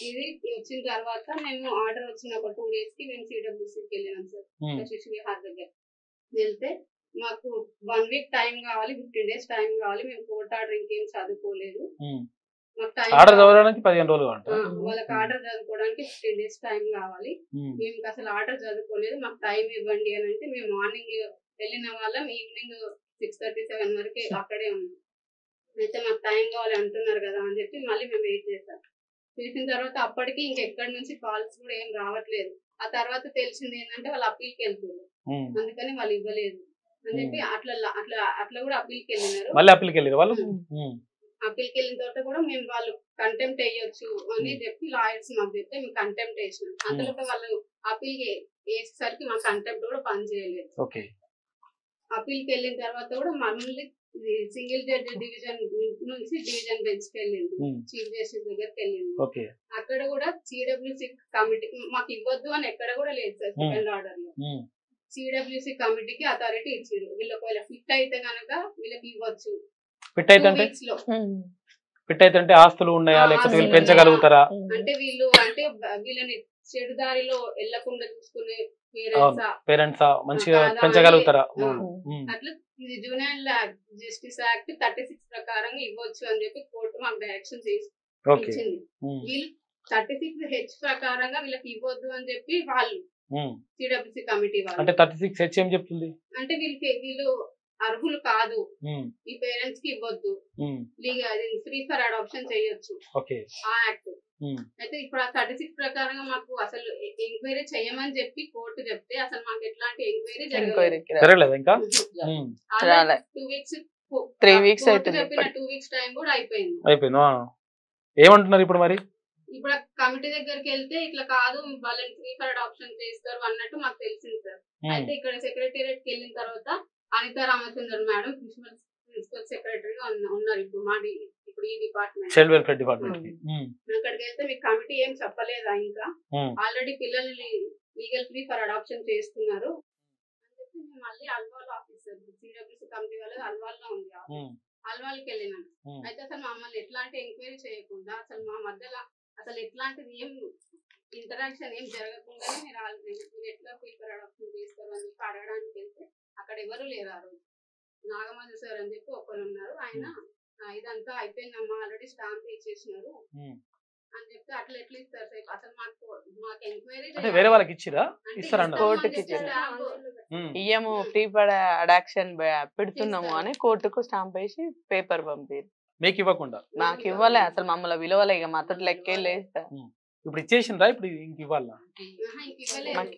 ఇది వచ్చిన తర్వాత మేము ఆర్డర్ వచ్చిన ఒక 2 days కి మేము సిడబ్ల్యూసీకి వెళ్ళినాం సార్. శిశు విహార్ దగ్గర వెళ్తే మాకు 1 week టైం కావాలి, 15 days టైం కావాలి. మేము కోర్టు ఆర్డర్ ఇంకేం చదువుకోలేదు, మాకు టైం చదవడానికి 15 రోజులు, వాళ్ళకి ఆర్డర్ చదువుకోవడానికి 15 days టైం కావాలి. మేము అసలు ఆర్డర్ చదువుకోలేదు, మాకు టైం ఇవ్వండి అని అంటే మేము మార్నింగ్ వెళ్ళిన వాళ్ళం ఈవినింగ్ 6:37 వరకు అక్కడే ఉన్నాం. అయితే మాకు టైం కావాలి అంటున్నారు కదా అని చెప్పి మళ్ళీ మేము వెయిట్ చేసాం. చేసిన తర్వాత అప్పటికి ఇంకెక్కడి నుంచి కాల్స్ కూడా ఏం రావట్లేదు. ఆ తర్వాత తెలిసింది ఏంటంటే వాళ్ళు అప్పీల్కి వెళ్తున్నారు, అందుకని వాళ్ళు ఇవ్వలేదు అని చెప్పి అట్లా కూడా అప్పీల్కి వెళ్ళినారు. అప్పీల్కి వెళ్ళిన తర్వాత కూడా మేము వాళ్ళు కంటెంప్ట్ వేయొచ్చు అని చెప్పి లాయర్స్ మాకు చెప్తే మేము కంటెంప్ట్ వేసినాం. అందులో వాళ్ళు అప్పీల్కి వేసేసరికి మా కంటెంప్ట్ కూడా పనిచేయలేదు. అప్పీల్కి వెళ్ళిన తర్వాత కూడా మమ్మల్ని సింగిల్ జడ్జి డివిజన్ నుంచి డివిజన్ బెంచ్ కి వెళ్ళింది, చీఫ్ జస్టిస్ దగ్గరికి వెళ్ళింది. అక్కడ కూడా సిడబ్ల్యూసి కమిటీకి మాకు ఇవ్వద్దు అని ఎక్కడ కూడా లేదు సార్. సెకండ్ ఆర్డర్ లో సిడబ్ల్యూసి కమిటీకి అథారిటీ ఇచ్చారు, వీళ్ళు ఒకవేళ ఫిట్ అయితే కనుక వీళ్ళకి ఇవ్వచ్చు. ఫిట్ అయితే ఆస్తులు ఉన్నాయా లేకపోతే వీళ్ళు పెంచగలుగుతారా అంటే వీళ్ళని చెడు దారిలో వెళ్లకుండా చూసుకునే పేరెంట్సా మంచిగా పెంచగలుగుతారా అట్లా. ఇది జూనియర్ జస్టిస్ యాక్ట్ 36 ప్రకారం ఇవ్వచ్చు అని చెప్పి కోర్టు మాకు డైరెక్షన్ ఇచ్చింది. వీళ్ళు 36H ప్రకారంగా వీళ్ళకి ఇవ్వద్దు అని చెప్పి వాళ్ళు సిడబ్ల్యూసి కమిటీ వాళ్ళు. అంటే 36H ఏం చెప్తుంది అంటే వీళ్ళు అర్హులు కాదు, ఈ పేరెంట్స్ కి ఇవ్వద్దు, ఫ్రీ ఫర్ అడాప్షన్ చేయొచ్చు ఆ యాక్ట్. అయితే ఇప్పుడు ఆ 36 ప్రకారంగా మాకు అసలు ఎంక్వైరీ చేయమని చెప్పి కోర్టు చెప్తే అసలు మాకు ఎట్లాంటి ఎంక్వైరీ జరగలేదు. ఇంకా 3 weeks చెప్పిన 2 weeks టైం కూడా అయిపోయింది. ఏమంటున్నారు ఇప్పుడు మరి? ఇప్పుడు కమిటీ దగ్గరికి వెళ్తే ఇట్లా కాదు వాళ్ళని ఫ్రీ ఫర్ అడాప్షన్ చేస్తారు అన్నట్టు మాకు తెలిసింది సార్. అయితే ఇక్కడ సెక్రటేరియట్ కి వెళ్ళిన తర్వాత అనిత రామచంద్రన్ మేడం ప్రిన్సిపల్ సెక్రటరీగా ఉన్నారు ఇప్పుడు ఈ డిపార్ట్మెంట్ చైల్డ్ వెల్ఫేర్ డిపార్ట్మెంట్. అక్కడికి వెళ్తే మీకు కమిటీ ఏం చెప్పలేదా ఇంకా ఆల్రెడీ పిల్లల్ని లీగల్ ఫ్రీ ఫర్ అడాప్షన్ చేస్తున్నారు అని చెప్పి మేము మళ్ళీ అల్వాల్ ఆఫీసర్ సిడబ్ల్యూసీ కమిటీ వాళ్ళది అల్వాల్లో ఉంది అల్వాల్కి వెళ్ళినాను. అయితే అసలు మమ్మల్ని ఎట్లాంటి ఎంక్వైరీ చేయకుండా అసలు మా మధ్యలో అసలు ఎట్లాంటిది ఏం ఇంటరాక్షన్ ఏం జరగకుండానే మీరు ఎట్లా ఫ్రీ ఫర్ అడాప్షన్ చేస్తారు అని చెప్పి అడగడానికి వెళ్తే అక్కడ ఎవరు లేరు. ఆ రోజు నాగమల్లి సార్ అని చెప్పి ఒకరు ఉన్నారు. ఆయన ఇదంతా అయిపోయిందమ్మా ఆల్రెడీ స్టాంప్ ఇచ్చేసినారు అని చెప్తే అట్లా ఎట్లా ఇస్తారు సార్ అసలు మాకు ఎంక్వైరీ వేరే వాళ్ళకి ఇచ్చిరా ఇస్తారన్న కోర్టుకి ఇయ్యము ఫ్రీ ఫర్ అడాప్షన్ పెడుతున్నాము అని కోర్టుకు స్టాంప్ వేసి పేపర్ పంపారు. మీకు ఇవ్వకుండా మాకు ఇవ్వలే అసలు మమ్మల్ని విలువలే ఇక మాతో లెక్కే లేదు. ఇప్పుడు ఇచ్చేసిండ్రా ఇప్పుడు ఇంక ఇవ్వాలా?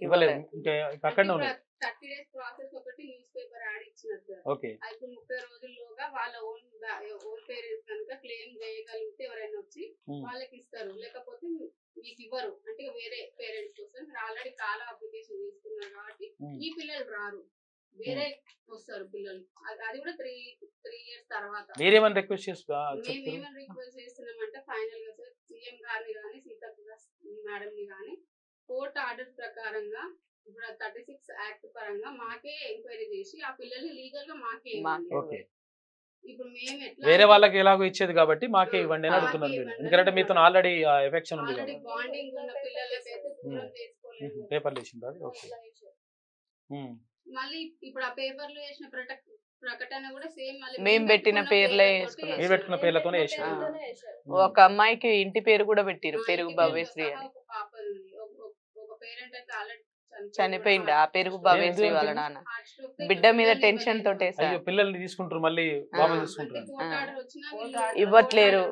ఇవ్వలేదు ఇంకా అక్కడనే ఉన్నాయి. 30 days ప్రాసెస్ ఒకటి న్యూస్ పేపర్ యాడ్ ఇచ్చినారు సార్. ఓకే అయితే 30 రోజుల్లోగా వాళ్ళ ఓన్ పేరెంట్స్ కనుక క్లెయిమ్ చేయగలిగితే ఎవరైనా వచ్చి వాళ్ళకి ఇస్తారు, లేకపోతే మీకు ఇవ్వరు. అంటే వేరే పేరెంట్స్ కోసం మీరు ఆల్రెడీ చాలా అప్లికేషన్ తీసుకున్నారు కాబట్టి ఈ పిల్లలు రారు, వేరే వస్తారు పిల్లలు. అది కూడా 3 years తర్వాత. మీరేమని రిక్వెస్ట్ మేమేమని రిక్వెస్ట్ చేస్తున్నామంటే ఫైనల్ గా సార్ సీఎం గారిని కానీ సీతక్క మేడం ని కానీ కోర్టు ఆర్డర్ ప్రకారంగా ఇప్పుడు 36 యాక్ట్ పరంగా మాకే ఎంక్వైరీ చేసి ఆ పిల్లల్ని లీగల్ గా మాకే ఇవ్వండి. ఇప్పుడు మేము ఎట్లా వేరే వాళ్ళకి ఎలాగో ఇచ్చేది కాబట్టి మాకే ఇవ్వండి అని అడుగుతున్నారు మీరు. ఎందుకంటే మీతో ఆల్రెడీ ఎఫెక్షన్ ఉంది కాబట్టి బాండింగ్ ఉన్న పిల్లలకైతే దూరం చేసుకోలేదు. పేపర్లు వేసింది అది. ఓకే మళ్ళీ ఇప్పుడు ఆ పేపర్లు వేసిన ప్రకటన కూడా సేమ్ మేము పెట్టిన పేర్లే వేసుకున్నాం. మీరు పెట్టుకున్న పేర్లతోనే వేసినారు. ఒక అమ్మాయికి ఇంటి పేరు కూడా పెట్టిరు, పెరుగు భవ్యశ్రీ అని. ఒక పాప ఉంది, ఒక పేరెంట్ అయితే ఆల్రెడీ చనిపోయింది. ఆ పెరుగు భవ్యశ్రీ వాళ్ళ నాన్న బిడ్డ మీద టెన్షన్ తోటే సార్ పిల్లల్ని తీసుకుంటారు మళ్ళీ బాబా తీసుకుంటారు ఇవ్వట్లేరు.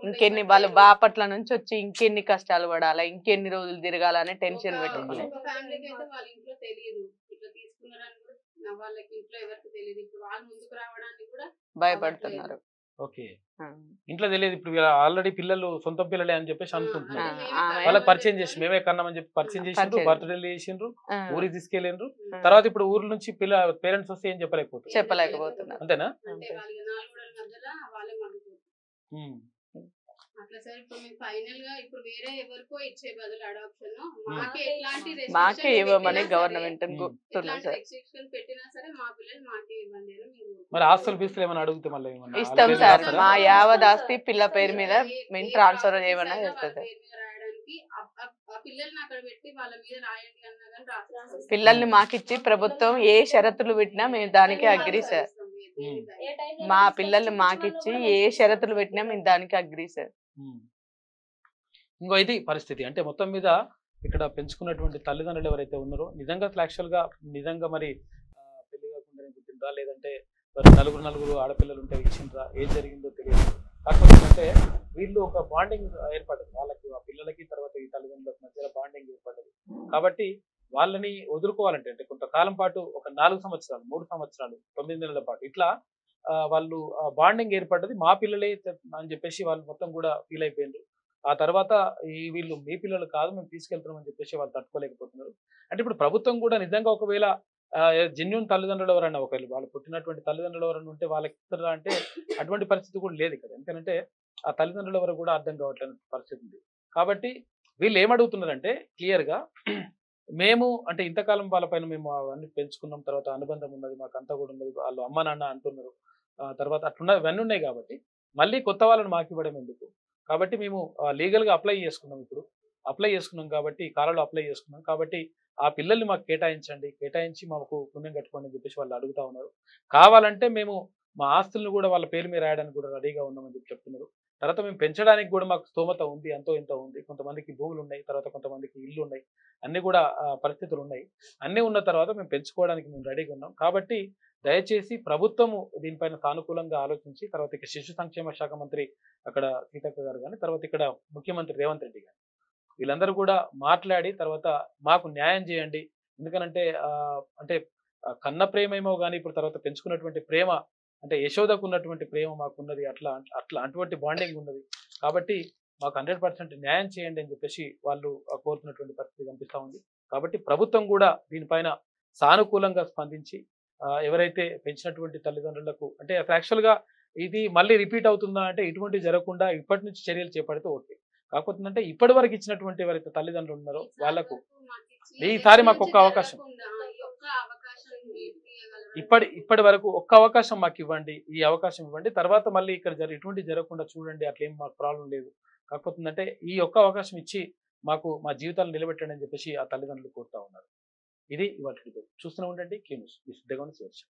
ఇంకెన్ని వాళ్ళు బాపట్ల నుంచి వచ్చి ఇంకెన్ని కష్టాలు పడాలా, ఇంకెన్ని రోజులు తిరగాలని టెన్షన్ పెట్టుకుని ఫ్యామిలీకి అయితే వాళ్ళ ఇంట్లో తెలియదు ఇట్లా తీసుకున్నారని కూడా వాళ్ళకి ఇంట్లో ఎవరికి తెలియదు. ఇప్పుడు వాళ్ళు ముందుకు రావడానికి కూడా భయపడుతున్నారు. ఓకే ఇంట్లో తెలియదు. ఇప్పుడు ఆల్రెడీ పిల్లలు సొంత పిల్లలే అని చెప్పేసి అనుకుంటున్నారు. వాళ్ళకి పరిచయం చేసి మేమే కన్నామని చెప్పి పరిచయం చేసిండ్రు, బర్త్డేలు చేసిండ్రు, ఊరికి తీసుకెళ్ళిండ్రు. తర్వాత ఇప్పుడు ఊరు నుంచి పేరెంట్స్ వస్తే ఏం చెప్పలేకపోతున్నారు. అంతేనా? అట్లా సార్ ఇప్పుడు మేము ఫైనల్ గా ఇప్పుడు వేరే ఎవరికో ఇచ్చే బదులు అడాప్షన్ మాకే ఇవ్వమని గవర్నమెంట్ పెట్టినా సరే మా పిల్లలు మాకే ఇవ్వండి అని. మరి ఆస్తులు ఫీజులు ఏమైనా అడిగితే మళ్ళీ ఇస్తాం సార్. మా యావదాస్తి పిల్ల పేరు మీద మేము ట్రాన్స్ఫర్ చేయమన్నా చేస్తాం సార్. పిల్లల్ని అక్కడ పెట్టి వాళ్ళ మీద రాయండి అన్నా కానీ పిల్లల్ని మాకిచ్చి ప్రభుత్వం ఏ షరతులు పెట్టినా మేము దానికి అగ్రీ సార్. మా పిల్లల్ని మాకిచ్చి ఏ షరతులు పెట్టినా మేము దానికి అగ్రీ సార్. ఇంకో ఇది పరిస్థితి. అంటే మొత్తం మీద ఇక్కడ పెంచుకున్నటువంటి తల్లిదండ్రులు ఎవరైతే ఉన్నారో నిజంగా యాక్చువల్ గా నిజంగా మరి పెళ్లి కాకుండానే పుట్టిండ్రా, లేదంటే నలుగురు ఆడపిల్లలు ఉంటే ఇచ్చిండ్రా, ఏం జరిగిందో తెలియదు. కాకపోతే ఏంటంటే వీళ్ళు ఒక బాండింగ్ ఏర్పడదు వాళ్ళకి, ఆ పిల్లలకి తర్వాత ఈ తల్లిదండ్రులకు మధ్యలో బాండింగ్ ఏర్పడ్డది. కాబట్టి వాళ్ళని వదులుకోవాలంటే అంటే కొంతకాలం పాటు ఒక 4 సంవత్సరాలు 3 సంవత్సరాలు 9 నెలల పాటు ఇట్లా వాళ్ళు బాండింగ్ ఏర్పడ్డది మా పిల్లలే అని చెప్పేసి వాళ్ళు మొత్తం కూడా ఫీల్ అయిపోయిండ్రు. ఆ తర్వాత వీళ్ళు మీ పిల్లలు కాదు మేము తీసుకెళ్తున్నాం అని చెప్పేసి వాళ్ళు తట్టుకోలేకపోతున్నారు. అంటే ఇప్పుడు ప్రభుత్వం కూడా నిజంగా ఒకవేళ జెన్యూన్ తల్లిదండ్రులు ఎవరైనా ఒకవేళ వాళ్ళు పుట్టినటువంటి తల్లిదండ్రులు ఎవరైనా ఉంటే వాళ్ళకి ఇస్తారా అంటే అటువంటి పరిస్థితి కూడా లేదు ఇక్కడ. ఎందుకంటే ఆ తల్లిదండ్రులు ఎవరు కూడా అర్థం కావట్లేదు పరిస్థితి ఉంది. కాబట్టి వీళ్ళు ఏమడుగుతున్నారంటే క్లియర్గా మేము అంటే ఇంతకాలం వాళ్ళపైన మేము అవన్నీ పెంచుకున్నాం, తర్వాత అనుబంధం ఉన్నది మాకు అంతా కూడా ఉన్నది, వాళ్ళు అమ్మ నాన్న అంటున్నారు, తర్వాత అట్లున్న ఇవన్నీ ఉన్నాయి. కాబట్టి మళ్ళీ కొత్త వాళ్ళని మాకు ఇవ్వడం ఎందుకు? కాబట్టి మేము లీగల్గా అప్లై చేసుకున్నాం కాబట్టి కాలంలో అప్లై చేసుకున్నాం కాబట్టి ఆ పిల్లల్ని మాకు కేటాయించి మాకు పుణ్యం కట్టుకోండి అని చెప్పేసి వాళ్ళు అడుగుతా ఉన్నారు. కావాలంటే మేము మా ఆస్తులను కూడా వాళ్ళ పేరు మీద రాయడానికి కూడా రెడీగా ఉన్నామని చెప్పి చెప్తున్నారు. తర్వాత మేము పెంచడానికి కూడా మాకు స్తోమత ఉంది, ఎంతో ఇంత ఉంది. కొంతమందికి భూములు ఉన్నాయి, తర్వాత కొంతమందికి ఇల్లు ఉన్నాయి, అన్ని కూడా పరిస్థితులు ఉన్నాయి. అన్నీ ఉన్న తర్వాత మేము పెంచుకోవడానికి మేము రెడీగా ఉన్నాం. కాబట్టి దయచేసి ప్రభుత్వము దీనిపైన సానుకూలంగా ఆలోచించి తర్వాత ఇక శిశు సంక్షేమ శాఖ మంత్రి అక్కడ సీతక్క గారు కానీ తర్వాత ఇక్కడ ముఖ్యమంత్రి రేవంత్ రెడ్డి గారు వీళ్ళందరూ కూడా మాట్లాడి తర్వాత మాకు న్యాయం చేయండి. ఎందుకనంటే అంటే కన్న ప్రేమేమో కానీ ఇప్పుడు తర్వాత పెంచుకున్నటువంటి ప్రేమ అంటే యశోదకు ఉన్నటువంటి ప్రేమ మాకున్నది, అట్లా అటువంటి బాండింగ్ ఉన్నది. కాబట్టి మాకు 100% న్యాయం చేయండి అని చెప్పేసి వాళ్ళు కోరుతున్నటువంటి పరిస్థితి కనిపిస్తూ ఉంది. కాబట్టి ప్రభుత్వం కూడా దీనిపైన సానుకూలంగా స్పందించి ఎవరైతే పెంచినటువంటి తల్లిదండ్రులకు అంటే యాక్చువల్గా ఇది మళ్ళీ రిపీట్ అవుతుందా అంటే ఇటువంటి జరగకుండా ఇప్పటి నుంచి చర్యలు చేపడితే ఓకే. కాకపోతే అంటే ఇప్పటి వరకు ఇచ్చినటువంటి ఎవరైతే తల్లిదండ్రులు ఉన్నారో వాళ్ళకు ఈసారి మాకు ఒక్క అవకాశం, ఇప్పటి వరకు ఒక్క అవకాశం మాకు ఇవ్వండి, ఈ అవకాశం ఇవ్వండి, తర్వాత మళ్ళీ ఇక్కడ ఇటువంటి జరగకుండా చూడండి, అట్లేం మాకు ప్రాబ్లం లేదు. కాకపోతే అంటే ఈ ఒక్క అవకాశం ఇచ్చి మాకు మా జీవితాలు నిలబెట్టండి అని చెప్పేసి ఆ తల్లిదండ్రులు కోరుతా ఉన్నారు. ఇది ఇవాళ చూస్తూనే ఉండండి K News. మీ సిద్ధంగా సుదర్శన్.